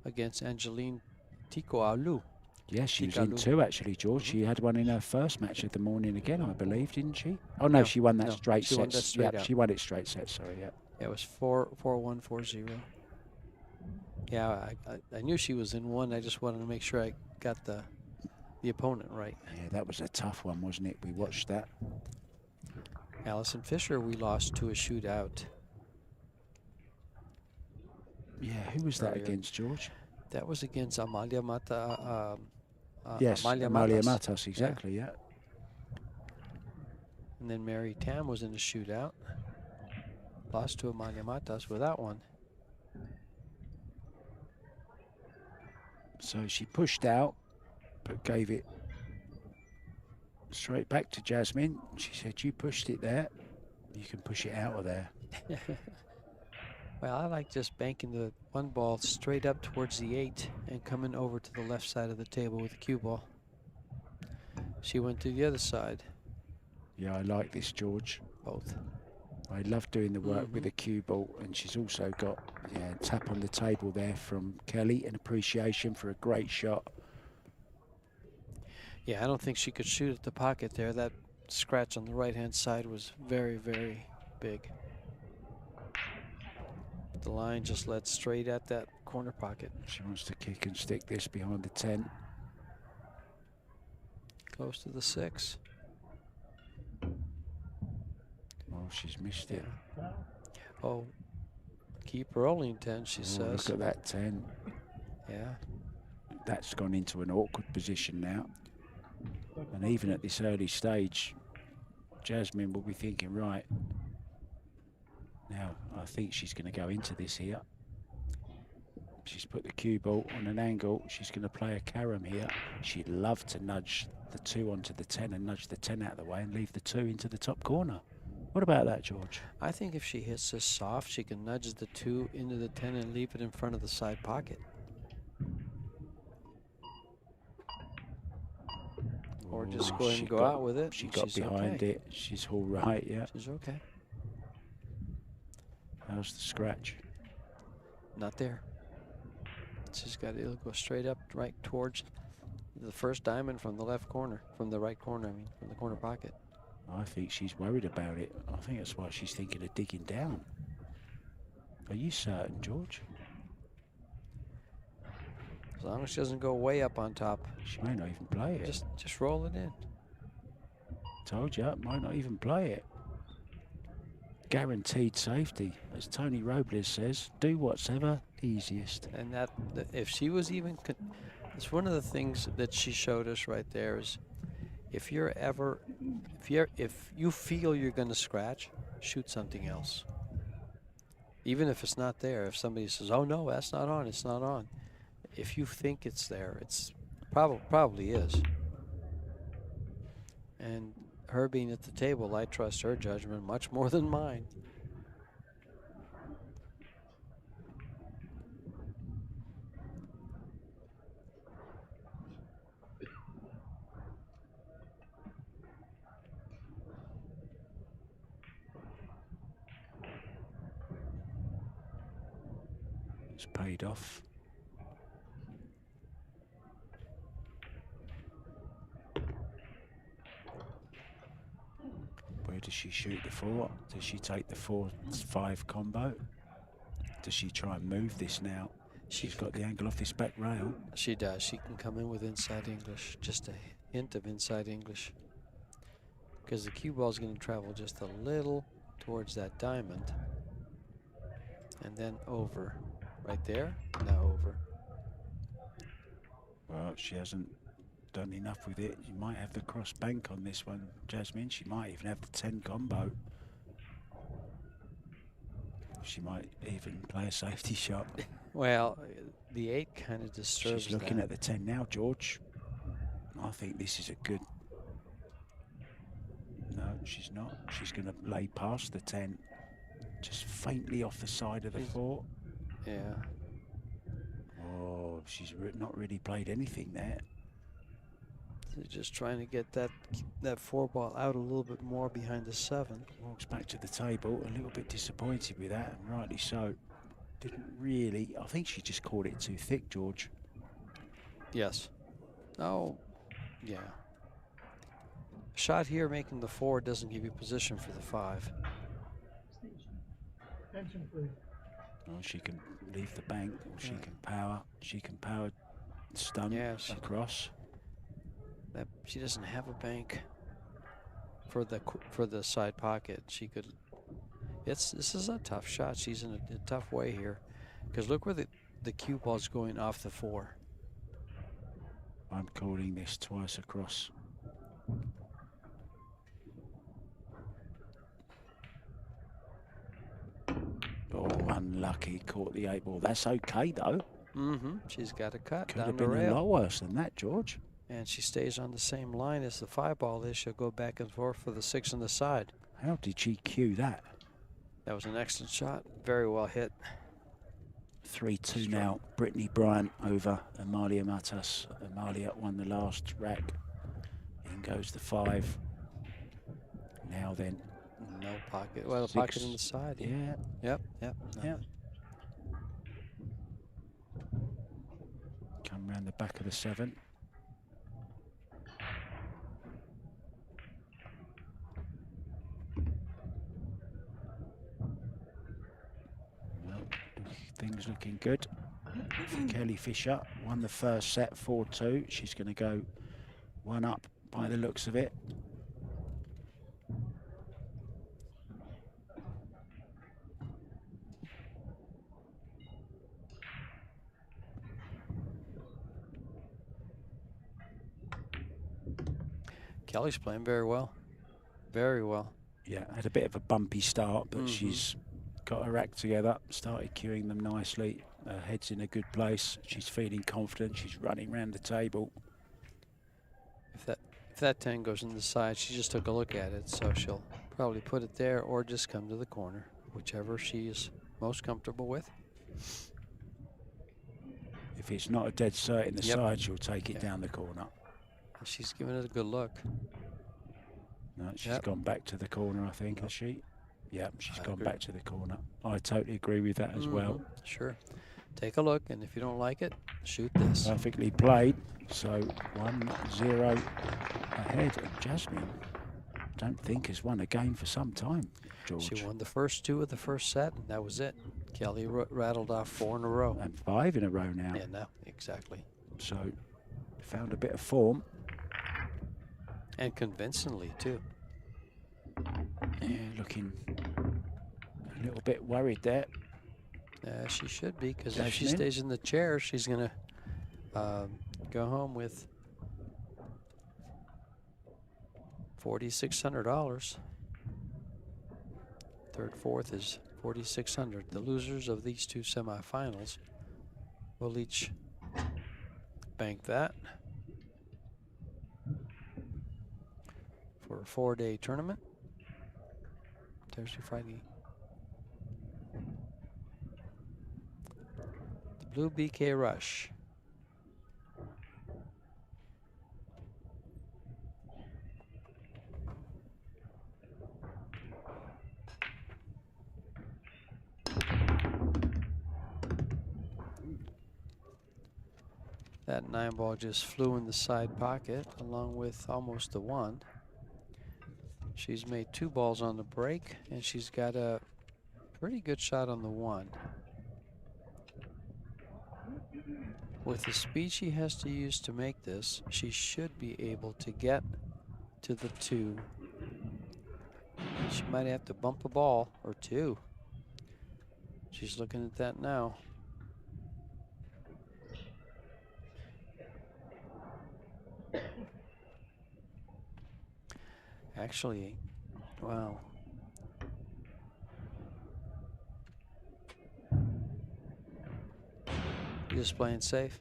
against Angeline Tikoalu. Yes, she was in 2 actually, George. She had one in her first match of the morning again, I believe, didn't she? Oh no, she won that straight she set. won that straight out. She won it straight set. Sorry, yeah. Yeah, it was 4-1, 4-0. Yeah, I knew she was in one. I just wanted to make sure I got the opponent right. Yeah, that was a tough one, wasn't it? We watched that. Allison Fisher, we lost to a shootout. Yeah, who was that Earlier. against, George? That was against Amalia Mata. Yes, Amalia Amalia Matas. Matas, exactly, yeah. And then Mary Tam was in a shootout. Lost to Amalia Matas with that one. So she pushed out, but gave it straight back to Jasmine. She said, you pushed it there, you can push it out of there. Well, I like just banking the one ball straight up towards the 8 and coming over to the left side of the table with the cue ball. She went to the other side. Yeah, I like this, George. Both. I love doing the work with the cue ball, and she's also got tap on the table there from Kelly, an appreciation for a great shot. Yeah, I don't think she could shoot at the pocket there. That scratch on the right-hand side was very, very big. The line just led straight at that corner pocket. She wants to kick and stick this behind the 10. Close to the 6. Oh, she's missed it. Oh, keep rolling 10, she says. Look at that 10. Yeah. That's gone into an awkward position now. And even at this early stage, Jasmine will be thinking, right, now I think she's going to go into this here. She's put the cue ball on an angle. She's going to play a carom here. She'd love to nudge the 2 onto the 10 and nudge the 10 out of the way and leave the 2 into the top corner. What about that, George? I think if she hits this soft, she can nudge the 2 into the 10 and leave it in front of the side pocket. Or just go ahead and go out with it. She got behind it. She's all right, yeah. She's okay. How's the scratch? Not there. She's got to go straight up right towards the first diamond from the left corner, from the right corner, I mean, from the corner pocket. I think she's worried about it. I think that's why she's thinking of digging down. Are you certain, George? As long as she doesn't go way up on top. She may not even play it. Just roll it in. Told you, might not even play it. Guaranteed safety, as Tony Robles says. Do what's ever easiest. And that, if she was even, it's one of the things that she showed us right there is, if you feel you're going to scratch, shoot something else. Even if it's not there. If somebody says, "Oh no, that's not on," it's not on. If you think it's there, it's probably is. And her being at the table, I trust her judgment much more than mine. It's paid off. Where does she shoot the 4? Does she take the 4-5 combo? Does she try and move this now? She's got the angle off this back rail. She does. She can come in with inside English, just a hint of inside English. Because the cue ball is going to travel just a little towards that diamond. And then over. Right there, now over. Well, she hasn't done enough with it. You might have the cross bank on this one, Jasmine. She might even have the 10 combo. She might even play a safety shot. Well, the 8 kind of disturbs She's looking that. at the 10 now, George. I think this is a good... No, she's not. She's going to lay past the 10. Just faintly off the side of the 4. Yeah. Oh, she's not really played anything there. So just trying to get that 4 ball out a little bit more behind the 7. Walks back to the table, a little bit disappointed with that, and rightly so. Didn't really, I think she just caught it too thick, George. Yes. Oh, yeah. Shot here making the 4 doesn't give you position for the 5. Attention, please. Well, she can leave the bank, or she can power. She can power stun across. That she doesn't have a bank for the side pocket. She could. This is a tough shot. She's in a tough way here, because look where the cue ball's going off the 4. I'm calling this twice across. Oh, unlucky. Caught the 8 ball. That's okay though. Mm-hmm. She's got a cut Could down have the been a rail. lot worse than that, George. And she stays on the same line as the 5 ball is. She'll go back and forth for the 6 on the side. How did she cue that? That was an excellent shot. Very well hit. 3-2 now. Brittany Bryant over Amalia Matas. Amalia won the last rack. In goes the 5. Now then. No pocket. Well, the 6. pocket in the side. Yeah. Yep. Yeah. Come round the back of the 7. Well, things looking good. Kelly Fisher won the first set 4-2. She's going to go 1 up by the looks of it. Kelly's playing very well. Very well. Yeah, had a bit of a bumpy start, but she's got her act together, started cueing them nicely. Her head's in a good place. She's feeling confident. She's running around the table. If that 10 goes in the side, she just took a look at it, so she'll probably put it there or just come to the corner, whichever she is most comfortable with. If it's not a dead cert in the side, she'll take it down the corner. She's giving it a good look. No, she's gone back to the corner, I think, has she? Yeah, she's gone back to the corner. I totally agree with that as well. Sure. Take a look, and if you don't like it, shoot this. Perfectly played. So 1-0 ahead. And Jasmine, don't think has won a game for some time, George. She won the first 2 of the first set, and that was it. Kelly rattled off 4 in a row. And 5 in a row now. Yeah, no, exactly. So found a bit of form. And convincingly, too. Yeah, looking a little bit worried there. She should be, because if she stays in the chair, she's going to go home with $4,600. Third, fourth is $4,600. The losers of these 2 semifinals will each bank that for a 4-day tournament. Thursday, Friday. The Blue BK Rush. That 9 ball just flew in the side pocket along with almost the 1. She's made 2 balls on the break, and she's got a pretty good shot on the 1. With the speed she has to use to make this, she should be able to get to the 2. She might have to bump a ball or 2. She's looking at that now. Actually, wow. Just playing safe.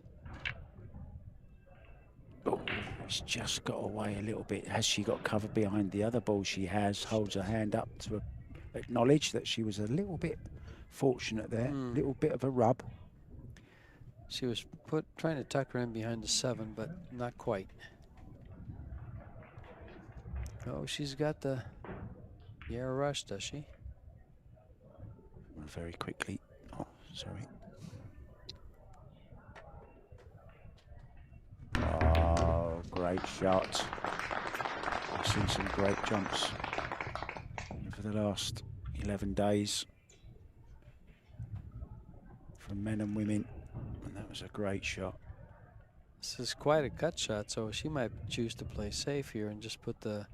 Oh, it's just got away a little bit. Has she got cover behind the other ball? She has. Holds her hand up to acknowledge that she was a little bit fortunate there. A little bit of a rub. She was trying to tuck her in behind the 7, but not quite. Oh, she's got the air rush, does she? Very quickly. Oh, sorry. Oh, great shot. I've seen some great jumps over the last 11 days from men and women, and that was a great shot. This is quite a cut shot, so she might choose to play safe here and just put the...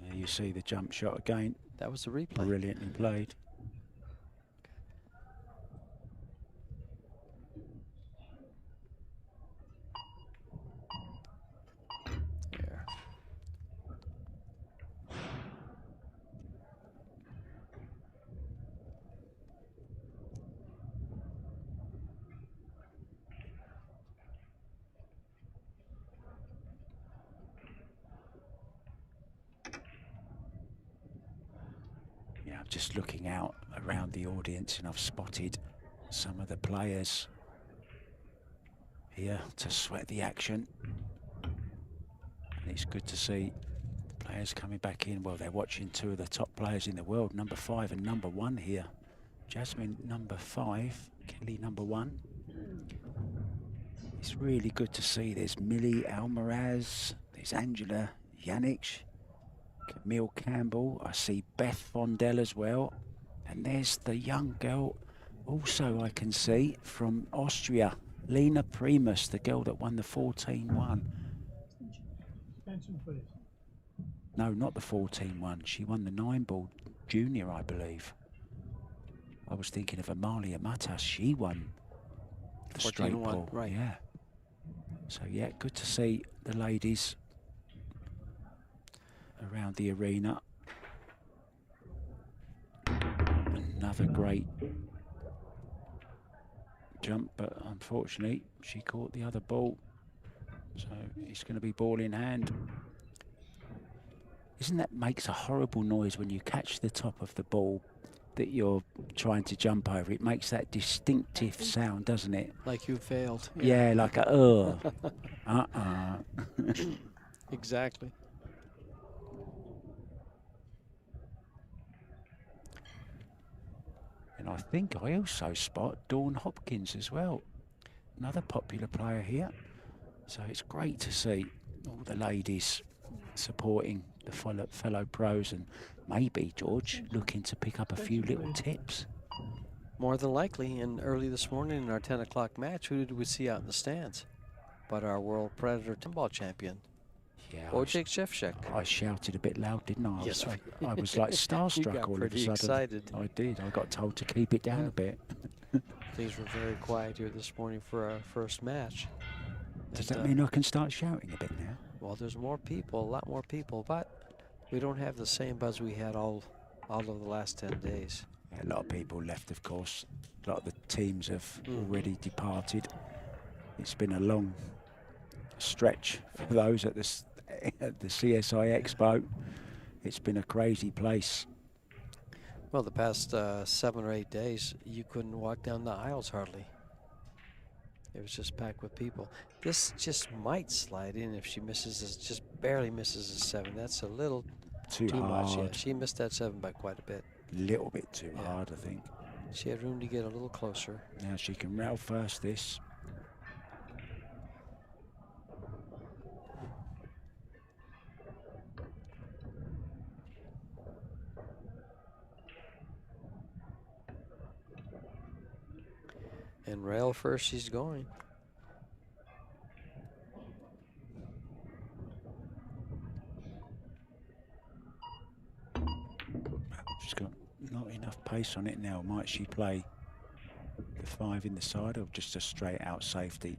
There you see the jump shot again. That was the replay. Brilliantly played. There. Yeah, I'm just looking out around the audience and I've spotted some of the players here to sweat the action. And it's good to see players coming back in. Well, they're watching 2 of the top players in the world, number 5 and number 1 here. Jasmine, number 5, Kelly, number 1. It's really good to see. There's Millie Almaraz, there's Angela Janich, Camille Campbell. I see Beth Fondell as well. And there's the young girl also I can see from Austria, Lena Primus, the girl that won the 14-1. No, not the 14-1. She won the 9-ball junior, I believe. I was thinking of Amalia Matas. She won the straight ball. Right. Yeah. So, yeah, good to see the ladies around the arena. Another great jump, but unfortunately she caught the other ball. So it's going to be ball in hand. Isn't that makes a horrible noise when you catch the top of the ball that you're trying to jump over? It makes that distinctive sound, doesn't it? Like you failed. Yeah, like a Exactly. And I think I also spot Dawn Hopkins as well, another popular player here. So it's great to see all the ladies supporting the fellow pros, and maybe, George, looking to pick up a few little tips. More than likely, and early this morning in our 10 o'clock match, who did we see out in the stands? But our World Predator Timball champion, Yeah, Wojciech Szewczak. I shouted a bit loud, didn't I? Yes, I was like starstruck got all of a pretty sudden. excited. I did. I got told to keep it down a bit. Things were very quiet here this morning for our first match. Does And, that mean I can start shouting a bit now? well, there's more people, a lot more people, but we don't have the same buzz we had all of the last 10 days. Yeah, a lot of people left, of course. A lot of the teams have already departed. It's been a long stretch for those at the CSI Expo. It's been a crazy place. Well, the past 7 or 8 days, you couldn't walk down the aisles hardly. It was just packed with people. This just might slide in if she misses this, just barely misses a 7. That's a little Too much. Yeah, hard. she missed that 7 by quite a bit. Little bit too Yeah. hard, I think. She had room to get a little closer. Now she can rail first this. And rail first, she's going. She's got not enough pace on it now. Might she play the 5 in the side or just a straight out safety?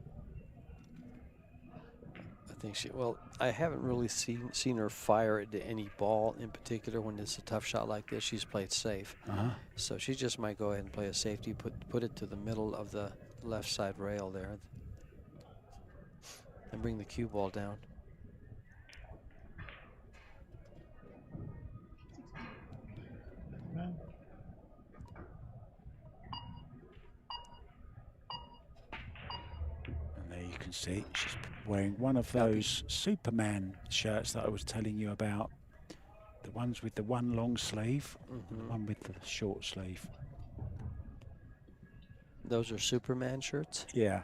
I think she, well, I haven't really seen her fire at any ball in particular when it's a tough shot like this. She's played safe. So she just might go ahead and play a safety, put it to the middle of the left side rail there, and bring the cue ball down. And there you can see she's wearing one of those Superman shirts that I was telling you about. The ones with the one long sleeve, the one with the short sleeve. Those are Superman shirts? Yeah,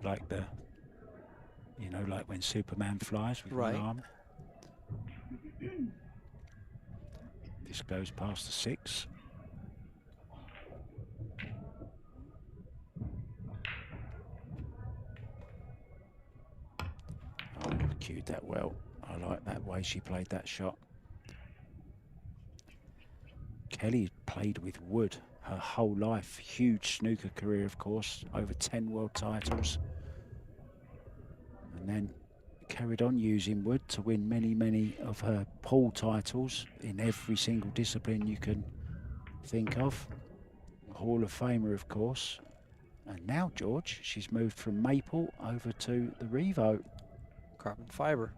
like the, you know, like when Superman flies with one arm. This goes past the 6. Oh, cued that well. I like that way she played that shot. Kelly played with wood her whole life. Huge snooker career, of course. Over 10 world titles. And then carried on using wood to win many, many of her pool titles in every single discipline you can think of. Hall of Famer, of course. And now, George, she's moved from maple over to the Revo. Carbon fiber.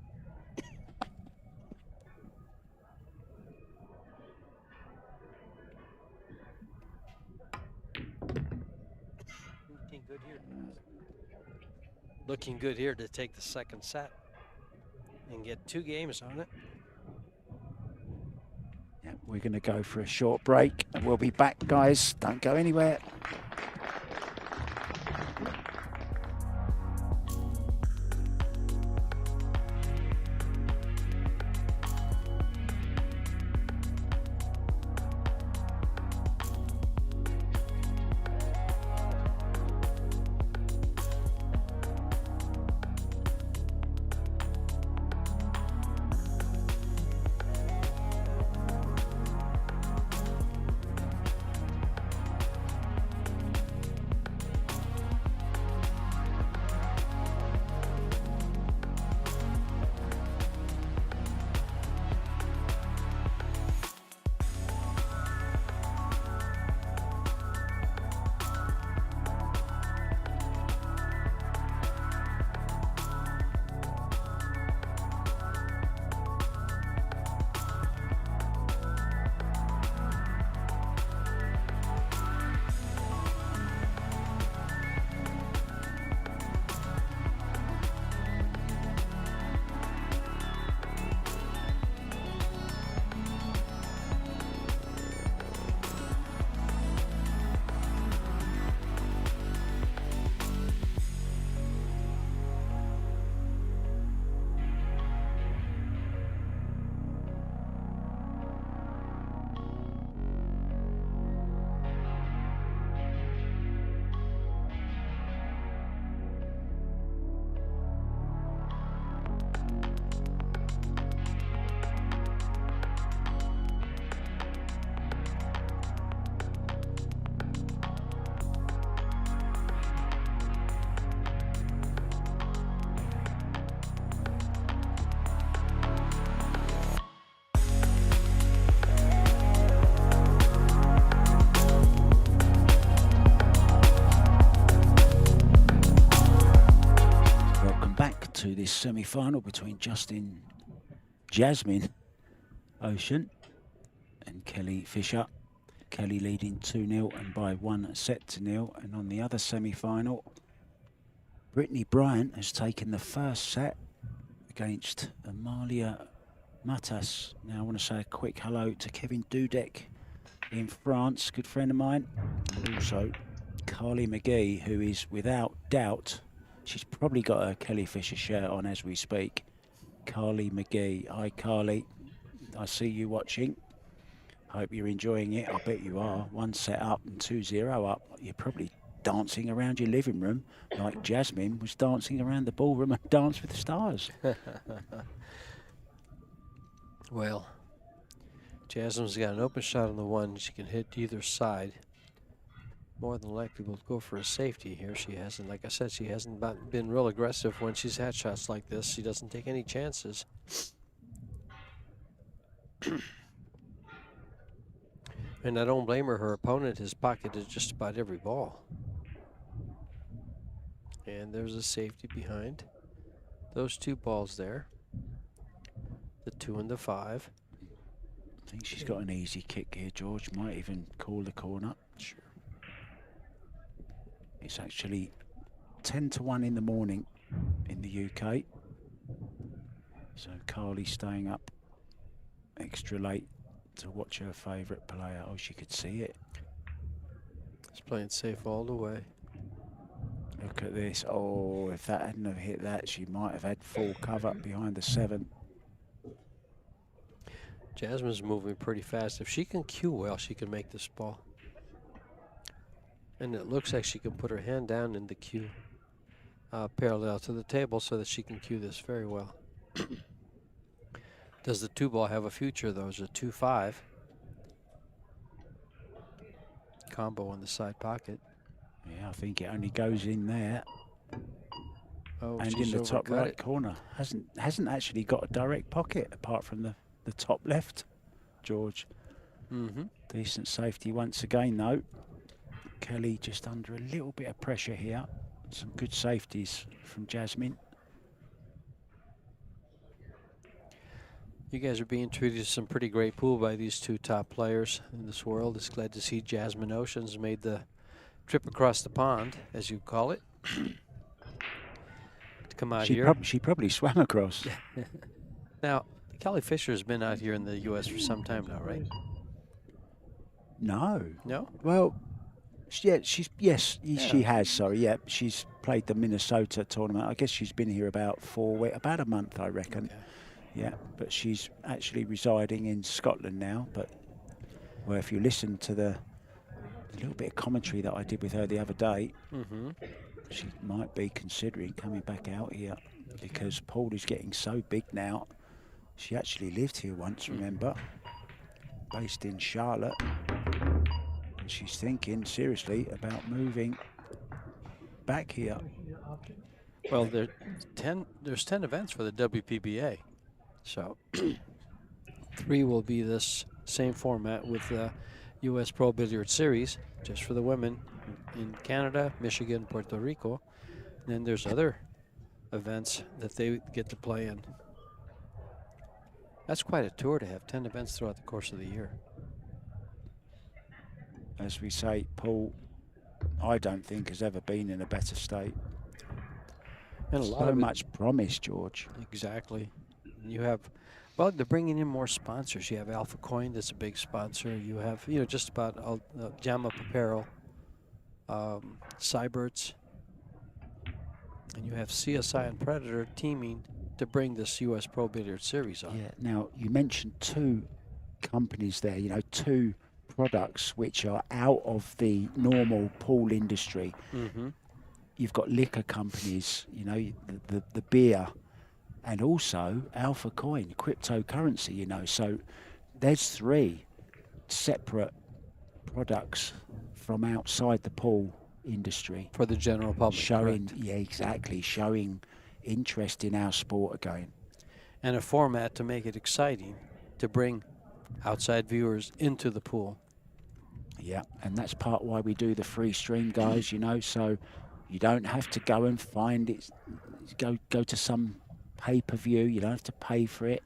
Looking good here to take the second set and get 2 games on it. Yeah, we're going to go for a short break and we'll be back, guys. Don't go anywhere. To this semi-final between Jasmine Ocean and Kelly Fisher. Kelly leading 2-0 and by 1-0. And on the other semi-final, Brittany Bryant has taken the first set against Amalia Matas. Now I want to say a quick hello to Kevin Dudek in France, good friend of mine. And also Carly McGee, who is without doubt, she's probably got a Kelly Fisher shirt on as we speak. Carly McGee. Hi, Carly. I see you watching. Hope you're enjoying it. I bet you are. 1 set up and 2-0 up. You're probably dancing around your living room like Jasmine was dancing around the ballroom and Dance with the Stars. Well, Jasmine's got an open shot on the one. She can hit either side. More than likely will go for a safety here. She hasn't, like I said, she hasn't been real aggressive when she's had shots like this. She doesn't take any chances. And I don't blame her. Her opponent has pocketed just about every ball. And there's a safety behind those 2 balls there. The 2 and the 5. I think she's got an easy kick here, George. Might even call the corner. Sure. It's actually 10 to 1 in the morning in the UK. So Carly staying up extra late to watch her favourite player. Oh, she could see it. She's playing safe all the way. Look at this. Oh, if that hadn't have hit that, she might have had full cover behind the 7. Jasmine's moving pretty fast. If she can cue well, she can make this ball. And it looks like she can put her hand down in the cue parallel to the table so that she can cue this very well. Does the 2 ball have a future though? It's a 2-5. Combo in the side pocket. Yeah, I think it only goes in there. Oh, And she's in the top overcut right it. corner. Hasn't actually got a direct pocket apart from the top left, George. Mm-hmm. Decent safety once again though. Kelly just under a little bit of pressure here. Some good safeties from Jasmine. You guys are being treated to some pretty great pool by these 2 top players in this world. It's glad to see Jasmine Oceans made the trip across the pond, as you call it, to come out here. She probably swam across. Now, Kelly Fisher has been out here in the U.S. for some time now, right? No. No? Well, she has. Sorry, yeah, she's played the Minnesota tournament. I guess she's been here about about a month, I reckon. Okay. Yeah, but she's actually residing in Scotland now. But well, if you listen to the little bit of commentary that I did with her the other day, she might be considering coming back out here because Paul is getting so big now. She actually lived here once, remember, based in Charlotte. And she's thinking seriously about moving back here. Well, there's 10 events for the WPBA. So 3 will be this same format with the U.S. Pro Billiard Series, just for the women in Canada, Michigan, Puerto Rico. And then there's other events that they get to play in. That's quite a tour to have 10 events throughout the course of the year. As we say, Paul, I don't think has ever been in a better state. And a lot So of much promise, George. Exactly. You have, well, they're bringing in more sponsors. You have Alfa Coin, that's a big sponsor. You have, just about Jam-Up Apparel, Cyberts, and you have CSI and Predator teaming to bring this U.S. Pro Billiard Series on. Yeah. Now you mentioned 2 companies there. 2 products which are out of the normal pool industry. You've got liquor companies, the beer, and also Alfa Coin, cryptocurrency, so there's 3 separate products from outside the pool industry. For the general public. Showing, correct. yeah, exactly, showing interest in our sport again. And a format to make it exciting, to bring outside viewers into the pool. Yeah, and that's part why we do the free stream, guys, so you don't have to go and find it, go to some pay-per-view. You don't have to pay for it.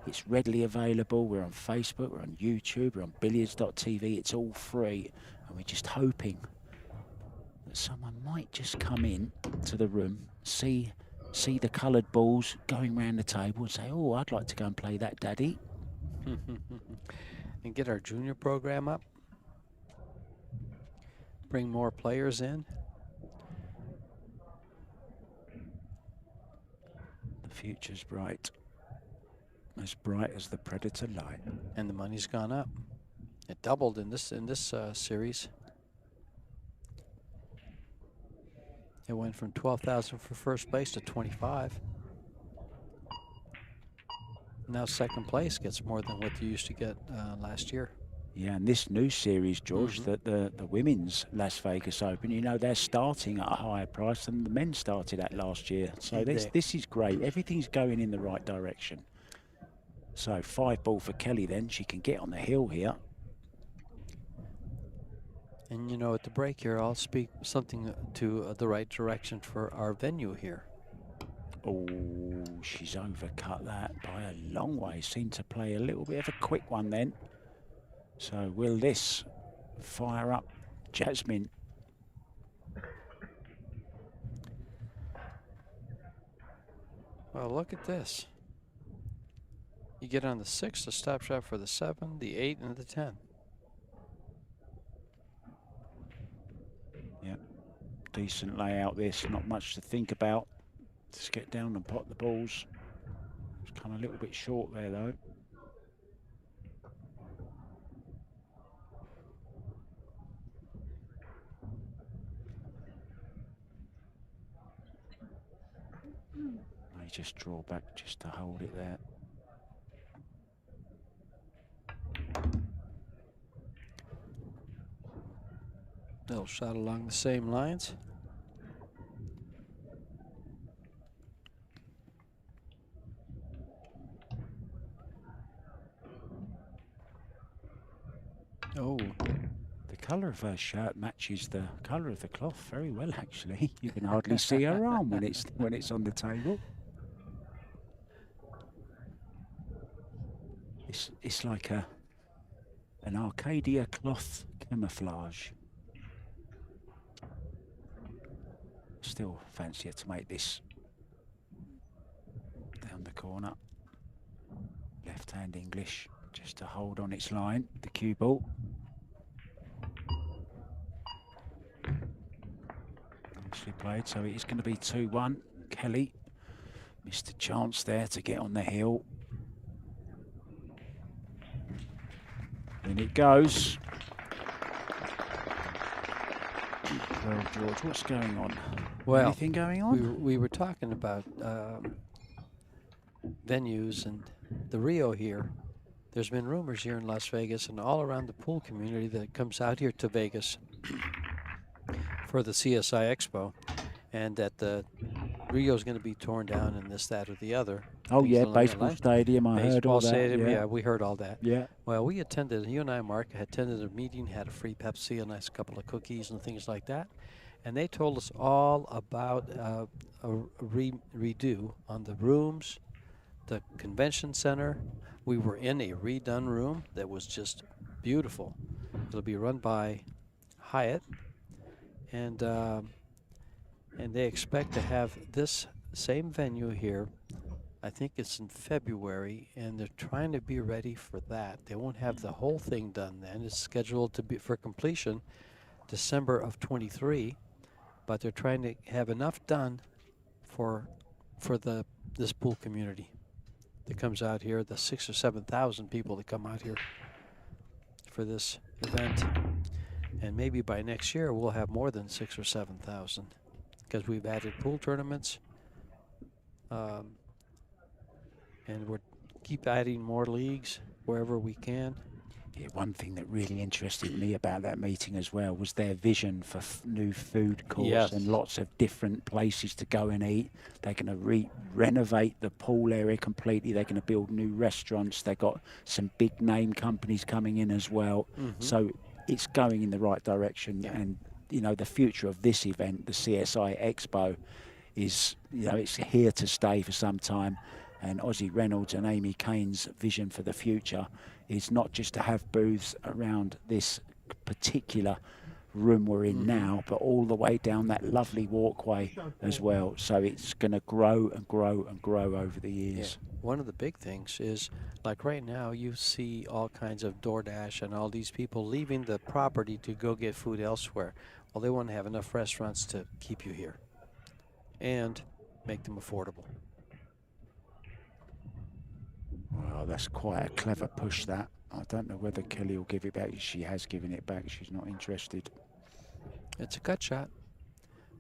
It's readily available. We're on Facebook, we're on YouTube, we're on billiards.tv. It's all free, and we're just hoping that someone might just come in to the room, see the coloured balls going round the table and say, oh, I'd like to go and play that, Daddy. And get our junior program up. Bring more players in. The future's bright. As bright as the Predator light. And the money's gone up. It doubled in this series. It went from 12,000 for first place to 25. Now second place gets more than what you used to get last year. Yeah, and this new series, George, that the women's Las Vegas Open, you know, they're starting at a higher price than the men started at last year. So this is great. Everything's going in the right direction. So 5-ball for Kelly then. She can get on the hill here. And, you know, at the break here, I'll speak something to the right direction for our venue here. Oh, she's overcut that by a long way. Seemed to play a little bit of a quick one then. So will this fire up Jasmine? Well, look at this. You get on the 6, the stop shot for the 7, the 8, and the 10. Yeah, decent layout this, not much to think about. Just get down and pot the balls. It's kind of a little bit short there though. May just draw back just to hold it there. Little shot along the same lines. Oh, the colour of her shirt matches the colour of the cloth very well, actually. You can hardly see her arm when it's on the table. It's like an Arcadia cloth camouflage. Still fancier to make this down the corner. Left hand English, just to hold on its line, the cue ball. Nicely played, so it is going to be 2-1. Kelly missed a chance there to get on the hill. In it goes. Well, George, what's going on? well, Anything going on? we were talking about venues and the Rio here. There's been rumors here in Las Vegas and all around the pool community that comes out here to Vegas for the CSI Expo, and that the Rio is going to be torn down and this, that, or the other. Oh Things yeah, along that baseball line. stadium. I heard all Baseball that. stadium, Yeah. yeah, we heard all that. Yeah. Well, we attended, you and I, Mark, attended a meeting, had a free Pepsi, a nice couple of cookies and things like that. And they told us all about a redo on the rooms, the convention center. We were in a redone room that was just beautiful. It'll be run by Hyatt, and they expect to have this same venue here. I think it's in February, and they're trying to be ready for that. They won't have the whole thing done then. It's scheduled to be for completion December of 23, but they're trying to have enough done for this pool community that comes out here, the 6,000 or 7,000 people that come out here for this event. And maybe by next year we'll have more than 6,000 or 7,000 because we've added pool tournaments. And we'll keep adding more leagues wherever we can. Yeah, one thing that really interested me about that meeting as well was their vision for new food courts and lots of different places to go and eat. They're going to renovate the pool area completely. They're going to build new restaurants. They've got some big name companies coming in as well. So it's going in the right direction. Yeah. And, you know, the future of this event, the CSI Expo, is, you know, it's here to stay for some time. And Ozzie Reynolds and Amy Kane's vision for the future is not just to have booths around this particular room we're in now, but all the way down that lovely walkway as well. So it's going to grow and grow and grow over the years. Yeah. One of the big things is, like right now, you see all kinds of DoorDash and all these people leaving the property to go get food elsewhere. Well, they want to have enough restaurants to keep you here and make them affordable. Well, that's quite a clever push, that. I don't know whether Kelly will give it back. She has given it back. She's not interested. It's a cut shot,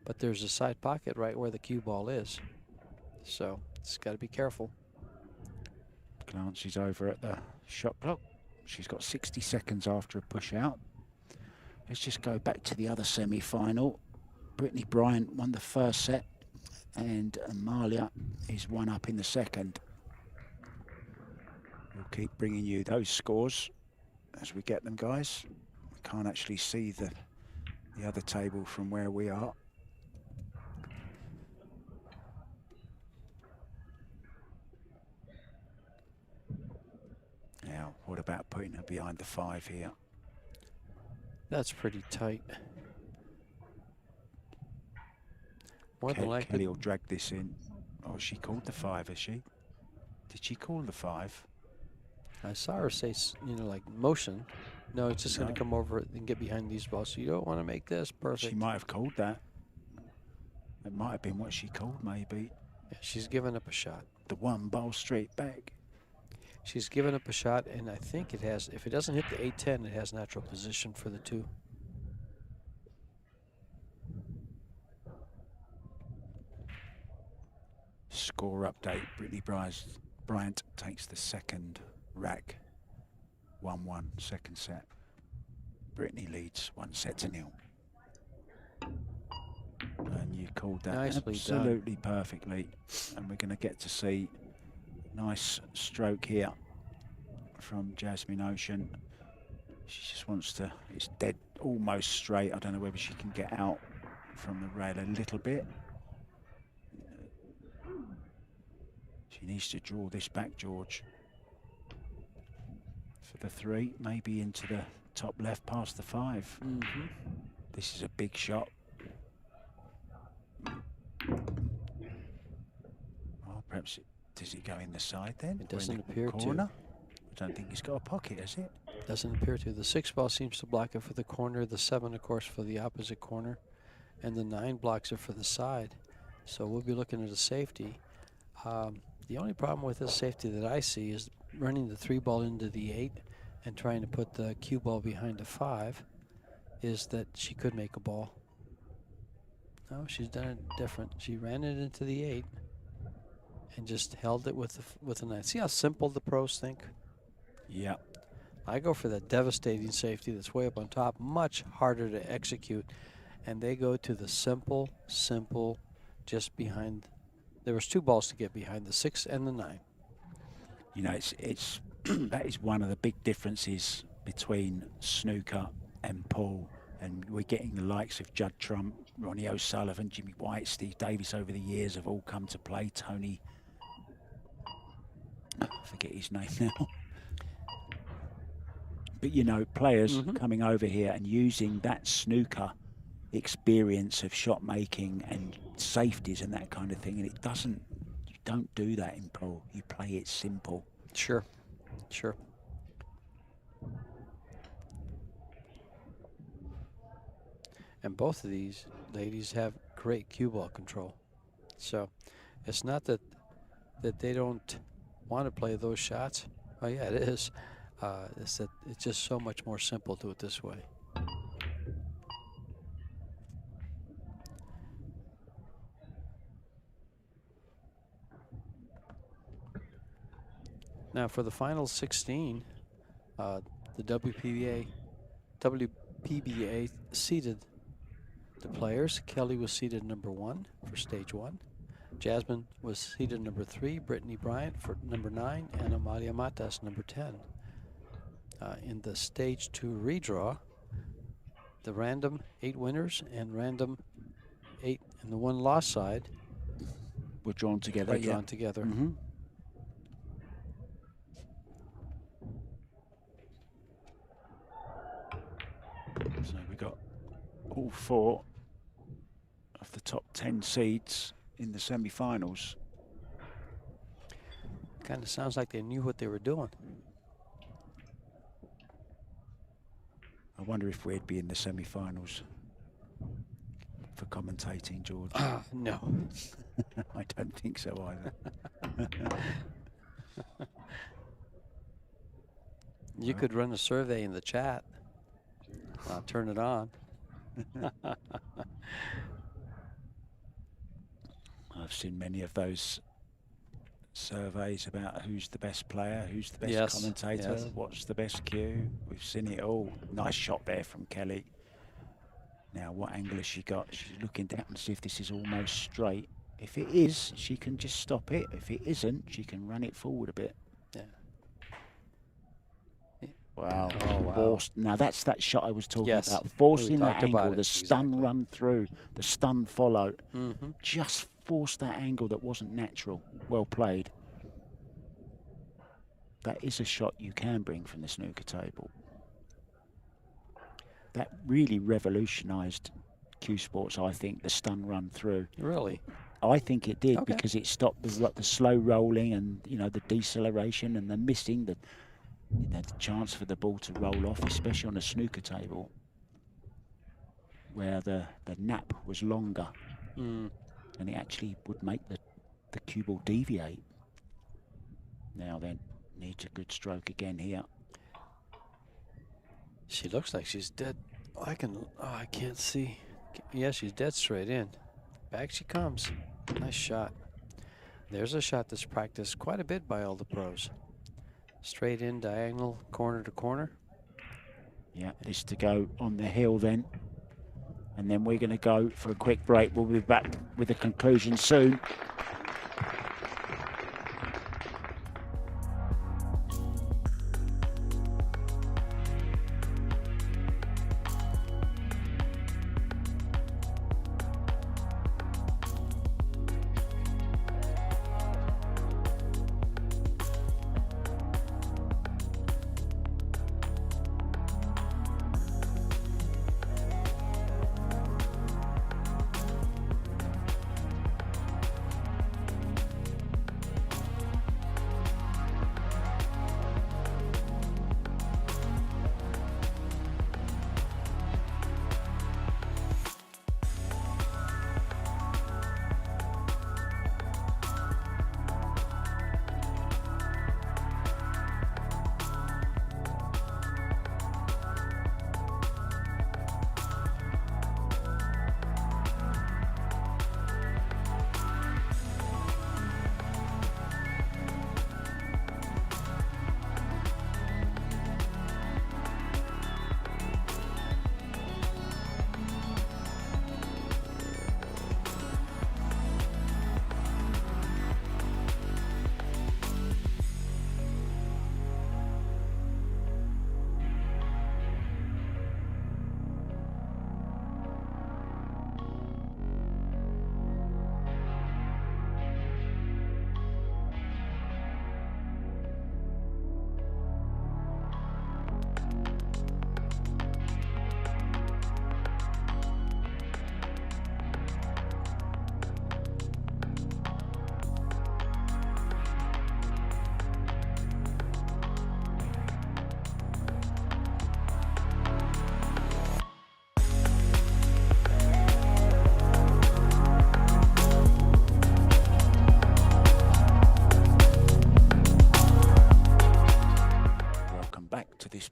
but there's a side pocket right where the cue ball is. So it's got to be careful. Glances over at the shot clock. She's got 60 seconds after a push out. Let's just go back to the other semi-final. Brittany Bryant won the first set, and Amalia is 1 up in the second. We'll keep bringing you those scores as we get them, guys. We can't actually see the other table from where we are. Now, what about putting her behind the 5 here? That's pretty tight. More than likely. Kelly will drag this in. Oh, she called the 5, has she? Did she call the 5? I saw her say, you know, like motion. No, it's just going No. to come over and get behind these balls. So you don't want to make this perfect. She might have called that. It might have been what she called, maybe. Yeah, she's given up a shot. The 1 ball straight back. She's given up a shot, and I think it has, if it doesn't hit the 8-10, it has natural position for the 2. Score update. Brittany Bryant takes the second rack. 1-1, second set. Brittany leads 1-0. And you called that Nicely absolutely perfectly. And we're going to get to see nice stroke here from Jasmine Ocean. She just wants to, it's dead almost straight. I don't know whether she can get out from the rail a little bit. She needs to draw this back, George. For the 3, maybe into the top left past the 5. Mm-hmm. This is a big shot. Oh, perhaps does it go in the side then? It Or in doesn't the appear to. corner? I don't think it's got a pocket, has it? Doesn't appear to. The 6 ball seems to block it for the corner. The 7, of course, for the opposite corner. And the 9 blocks it for the side. So we'll be looking at a safety. The only problem with this safety that I see is running the 3 ball into the 8 and trying to put the cue ball behind the 5 is that she could make a ball. No, she's done it different. She ran it into the 8 and just held it with the 9. See how simple the pros think? Yeah. I go for that devastating safety that's way up on top, much harder to execute. And they go to the simple, just behind. There was 2 balls to get behind, the 6 and the 9. You know, it's that is one of the big differences between snooker and pool. And we're getting the likes of Judd Trump, Ronnie O'Sullivan, Jimmy White, Steve Davis over the years have all come to play. Tony, I forget his name now. But, you know, players coming over here and using that snooker experience of shot making and safeties and that kind of thing. And it doesn't, you don't do that in pool. You play it simple. Sure, sure. And both of these ladies have great cue ball control. So it's not that they don't want to play those shots. Oh yeah, it is. It's that it's just so much more simple to do it this way. Now for the final 16, the WPBA seeded the players. Kelly was seeded number 1 for stage 1. Jasmine was seeded number 3. Brittany Bryant for number 9, and Amalia Matas number 10. In the stage 2 redraw, the random 8 winners and random 8 in the 1 loss side Were drawn together. are drawn together. So we got all 4 of the top 10 seeds in the semi-finals. Kind of sounds like they knew what they were doing. I wonder if we'd be in the semi-finals for commentating, George. No. I don't think so either. You could run a survey in the chat. I'll turn it on. I've seen many of those surveys about who's the best player, who's the best Yes, commentator, yes. what's the best cue. We've seen it all. Nice shot there from Kelly. Now, what angle has she got? She's looking down to see if this is almost straight. If it is, she can just stop it. If it isn't, she can run it forward a bit. Yeah. Wow. Oh, wow. Forced. Now, that's that shot I was talking Yes, about. we Forcing that talked about angle, it, the stun exactly. run through, the stun follow. Mm-hmm. Just forced that angle that wasn't natural. Well played. That is a shot you can bring from the snooker table. That really revolutionised CueSports, I think, the stun run through. Really? I think it did, Okay. because it stopped the slow rolling and, you know, the deceleration and the missing, the chance for the ball to roll off, especially on a snooker table where the nap was longer and it actually would make the cue ball deviate. Now then, needs a good stroke again here. She looks like she's dead. I can't see. Yeah, she's dead straight in. Back she comes. Nice shot. There's a shot that's practiced quite a bit by all the pros. Straight in, diagonal, corner to corner. Yeah, this to go on the hill then. And then we're going to go for a quick break. We'll be back with a conclusion soon.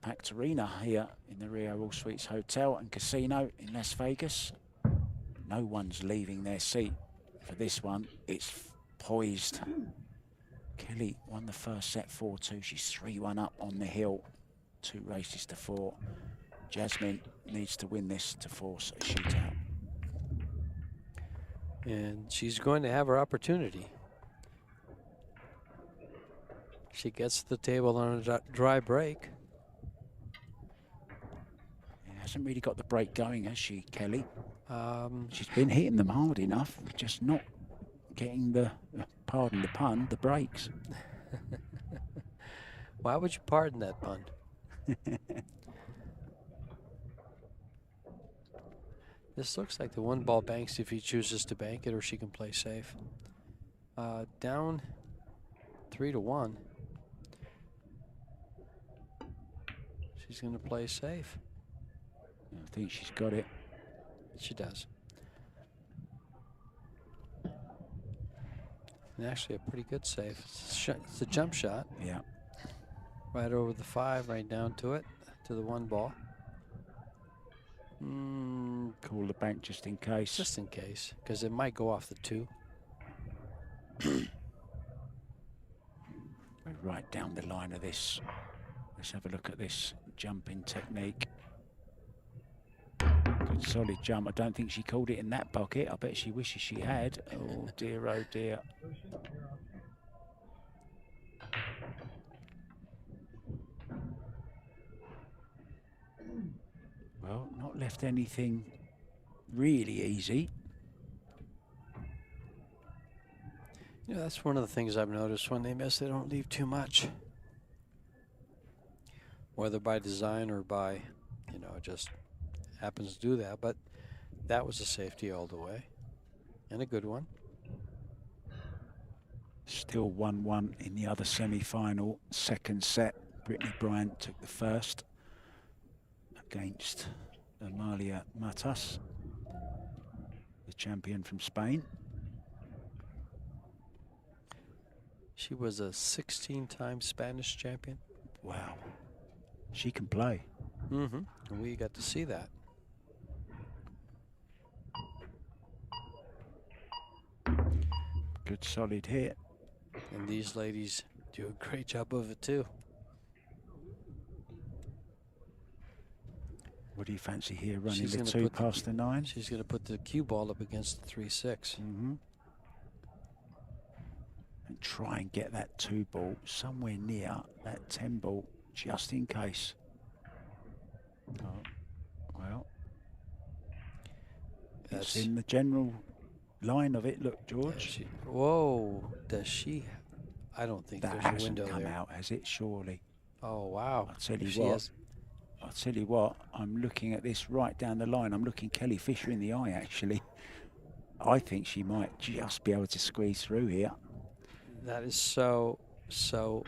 Packed arena here in the Rio All Suites Hotel and Casino in Las Vegas. No one's leaving their seat for this one. It's poised. Kelly won the first set 4-2. She's 3-1 up on the hill. 2 races to 4. Jasmine needs to win this to force a shootout. And she's going to have her opportunity. She gets the table on a dry break. Hasn't really got the break going, has she, Kelly? She's been hitting them hard enough, just not getting the, pardon the pun, the breaks. Why would you pardon that pun? This looks like the one ball banks if he chooses to bank it, or she can play safe. Down 3-1. She's going to play safe. I think she's got it. She does. And actually a pretty good save. It's a jump shot. Yeah. Right over the 5, right down to it, to the 1 ball. Call the bank just in case. Just in case, because it might go off the 2. We're right down the line of this. Let's have a look at this jumping technique. Good solid jump. I don't think she called it in that bucket. I bet she wishes she had. Oh dear, oh dear. Well, not left anything really easy. You know, that's one of the things I've noticed when they miss, they don't leave too much. Whether by design or by, you know, just happens to do that. But that was a safety all the way. And a good one. Still 1-1 in the other semi-final. Second set, Brittany Bryant took the first against Amalia Matas, the champion from Spain. She was a 16-time Spanish champion. Wow, she can play. Mm-hmm. And we got to see that. Good solid hit. And these ladies do a great job of it too. What do you fancy here, running She's the gonna 2 put past the 9? She's going to put the cue ball up against the 3-6. And try and get that 2 ball somewhere near that 10 ball, just in case. Oh, well, it's in the general line of it. Look, George. Whoa, does she? I don't think That there's a hasn't window come there. out, has it? Surely. Oh, wow. I'll tell you She what. has- I'll tell you what. I'm looking at this right down the line. I'm looking Kelly Fisher in the eye, actually. I think she might just be able to squeeze through here. That is so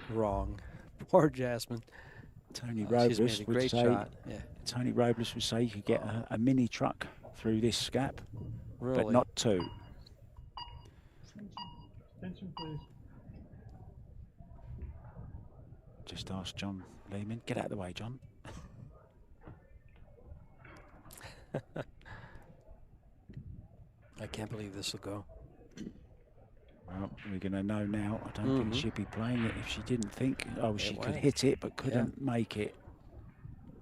wrong. Poor Jasmine. Tony She's Robles made a would great say. shot. Yeah, Tony Robles would say you could get a mini truck through this gap, really. but not 2. Attention, please. Just ask John Lehman. Get out of the way, John. I can't believe this will go. Well, we're going to know now. I don't think she'd be playing it if she didn't think, oh, she could went. hit it but couldn't make it.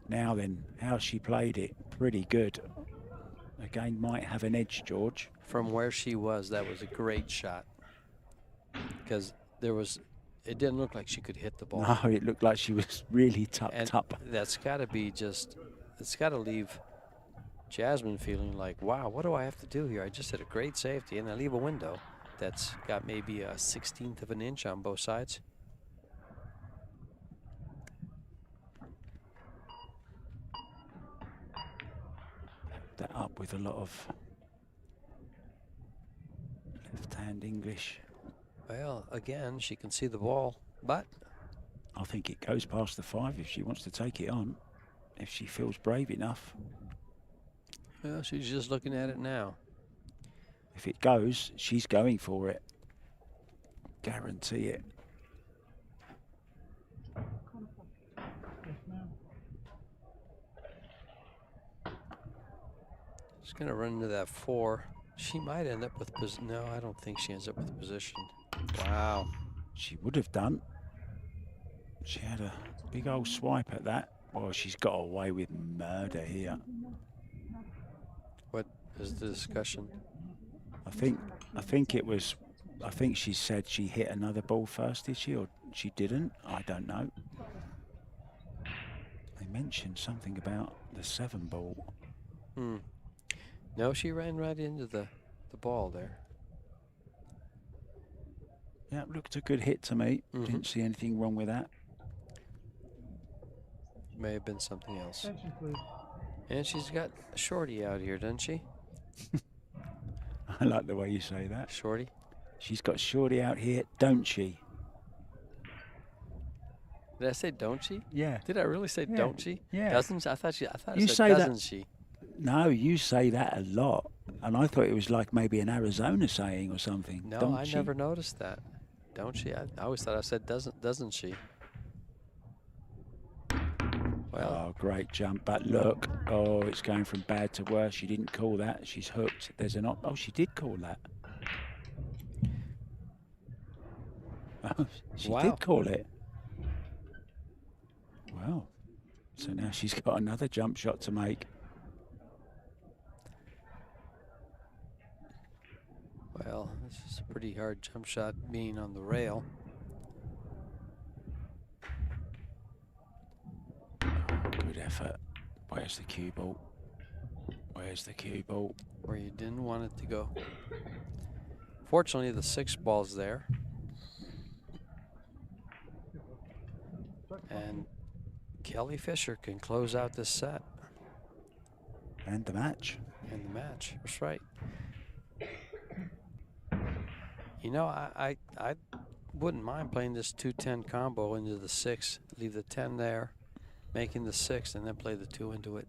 Now then, how she played it, pretty good. Again, might have an edge, George. From where she was, that was a great shot. Because it didn't look like she could hit the ball. No, it looked like she was really tucked And up. that's got to be it's got to leave Jasmine feeling like, wow, what do I have to do here? I just hit a great safety and I leave a window that's got maybe a 1/16 of an inch on both sides. That up with a lot of left-hand English. Well, again, she can see the ball, but I think it goes past the 5 if she wants to take it on, if she feels brave enough. well, she's just looking at it now. If it goes, she's going for it. Guarantee it. Yes, ma'am. She's going to run into that 4. She might end up with no, I don't think she ends up with position. Wow. She would have done. She had a big old swipe at that. Oh, she's got away with murder here. What is the discussion? I think it was, I think she said she hit another ball first, did she? Or she didn't? I don't know. They mentioned something about the 7 ball. No, she ran right into the ball there. Yeah, it looked a good hit to me. Didn't see anything wrong with that. May have been something else. Attention, please. And she's got a shorty out here, doesn't she? I like the way you say that. Shorty? She's got Shorty out here, don't she? Did I say don't she? Yeah. Did I really say Yeah. don't she? Yeah. Doesn't she? I thought You it say said that- doesn't she? No, you say that a lot. And I thought it was like maybe an Arizona saying or something. No, don't I she? never noticed that. Don't she? I always thought I said doesn't she? Well, Oh, great jump. But look, oh, it's going from bad to worse. She didn't call that. She's hooked. There's an oh, she did call that. She Wow. did call it. Well, so now she's got another jump shot to make. Well, this is a pretty hard jump shot being on the rail. Good effort. Where's the cue ball? Where's the cue ball? Where you didn't want it to go. Fortunately, the 6 ball's there. And Kelly Fisher can close out this set And the match. and the match. That's right. You know, I wouldn't mind playing this 2-10 combo into the 6, leave the 10 there, making the 6, and then play the 2 into it.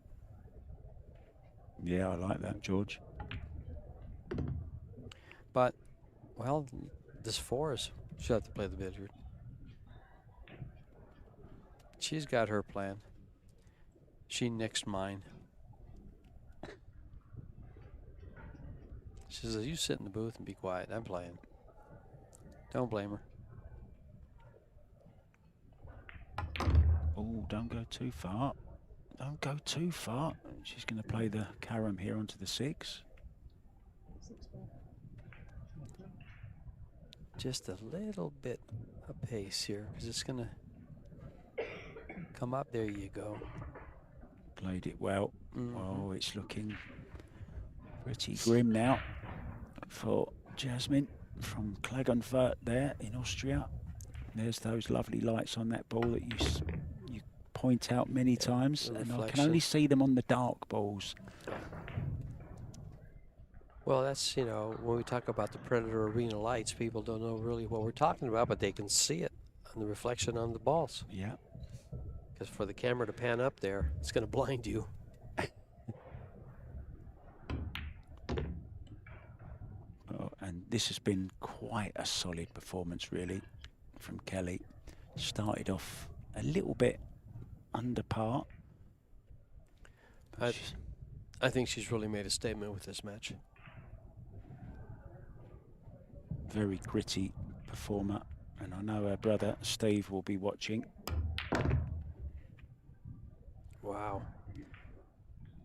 Yeah, I like that, George. But, well, this 4 is, she'll have to play the billiard. She's got her plan. She nixed mine. She says, you sit in the booth and be quiet. I'm playing. Don't blame her. Oh, don't go too far. Don't go too far. She's going to play the carom here onto the 6. Just a little bit of pace here, because it's going to come up. There you go. Played it well. Mhm. Oh, it's looking pretty grim now for Jasmine from Klagenfurt there in Austria. There's those lovely lights on that ball that you point out many times, the and I can reflection. only see them on the dark balls. Well, that's, you know, when we talk about the Predator Arena lights, people don't know really what we're talking about, but they can see it on the reflection on the balls. Yeah. Because for the camera to pan up there, it's going to blind you. Oh, and this has been quite a solid performance, really, from Kelly. Started off a little bit under par. but she's- I think she's really made a statement with this match. very gritty performer, and I know her brother Steve will be watching. Wow.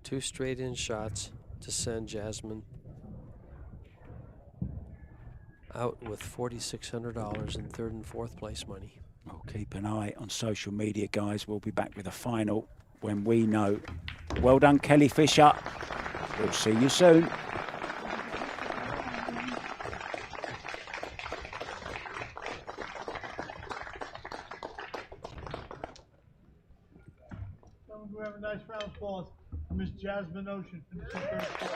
2 straight in shots to send Jasmine out with $4,600 in 3rd and 4th place money. Well, keep an eye on social media, guys. We'll be back with a final when we know. Well done, Kelly Fisher. We'll see you soon. Gentlemen, we have a nice round of applause for Miss Jasmine Ocean, finishing 3rd place.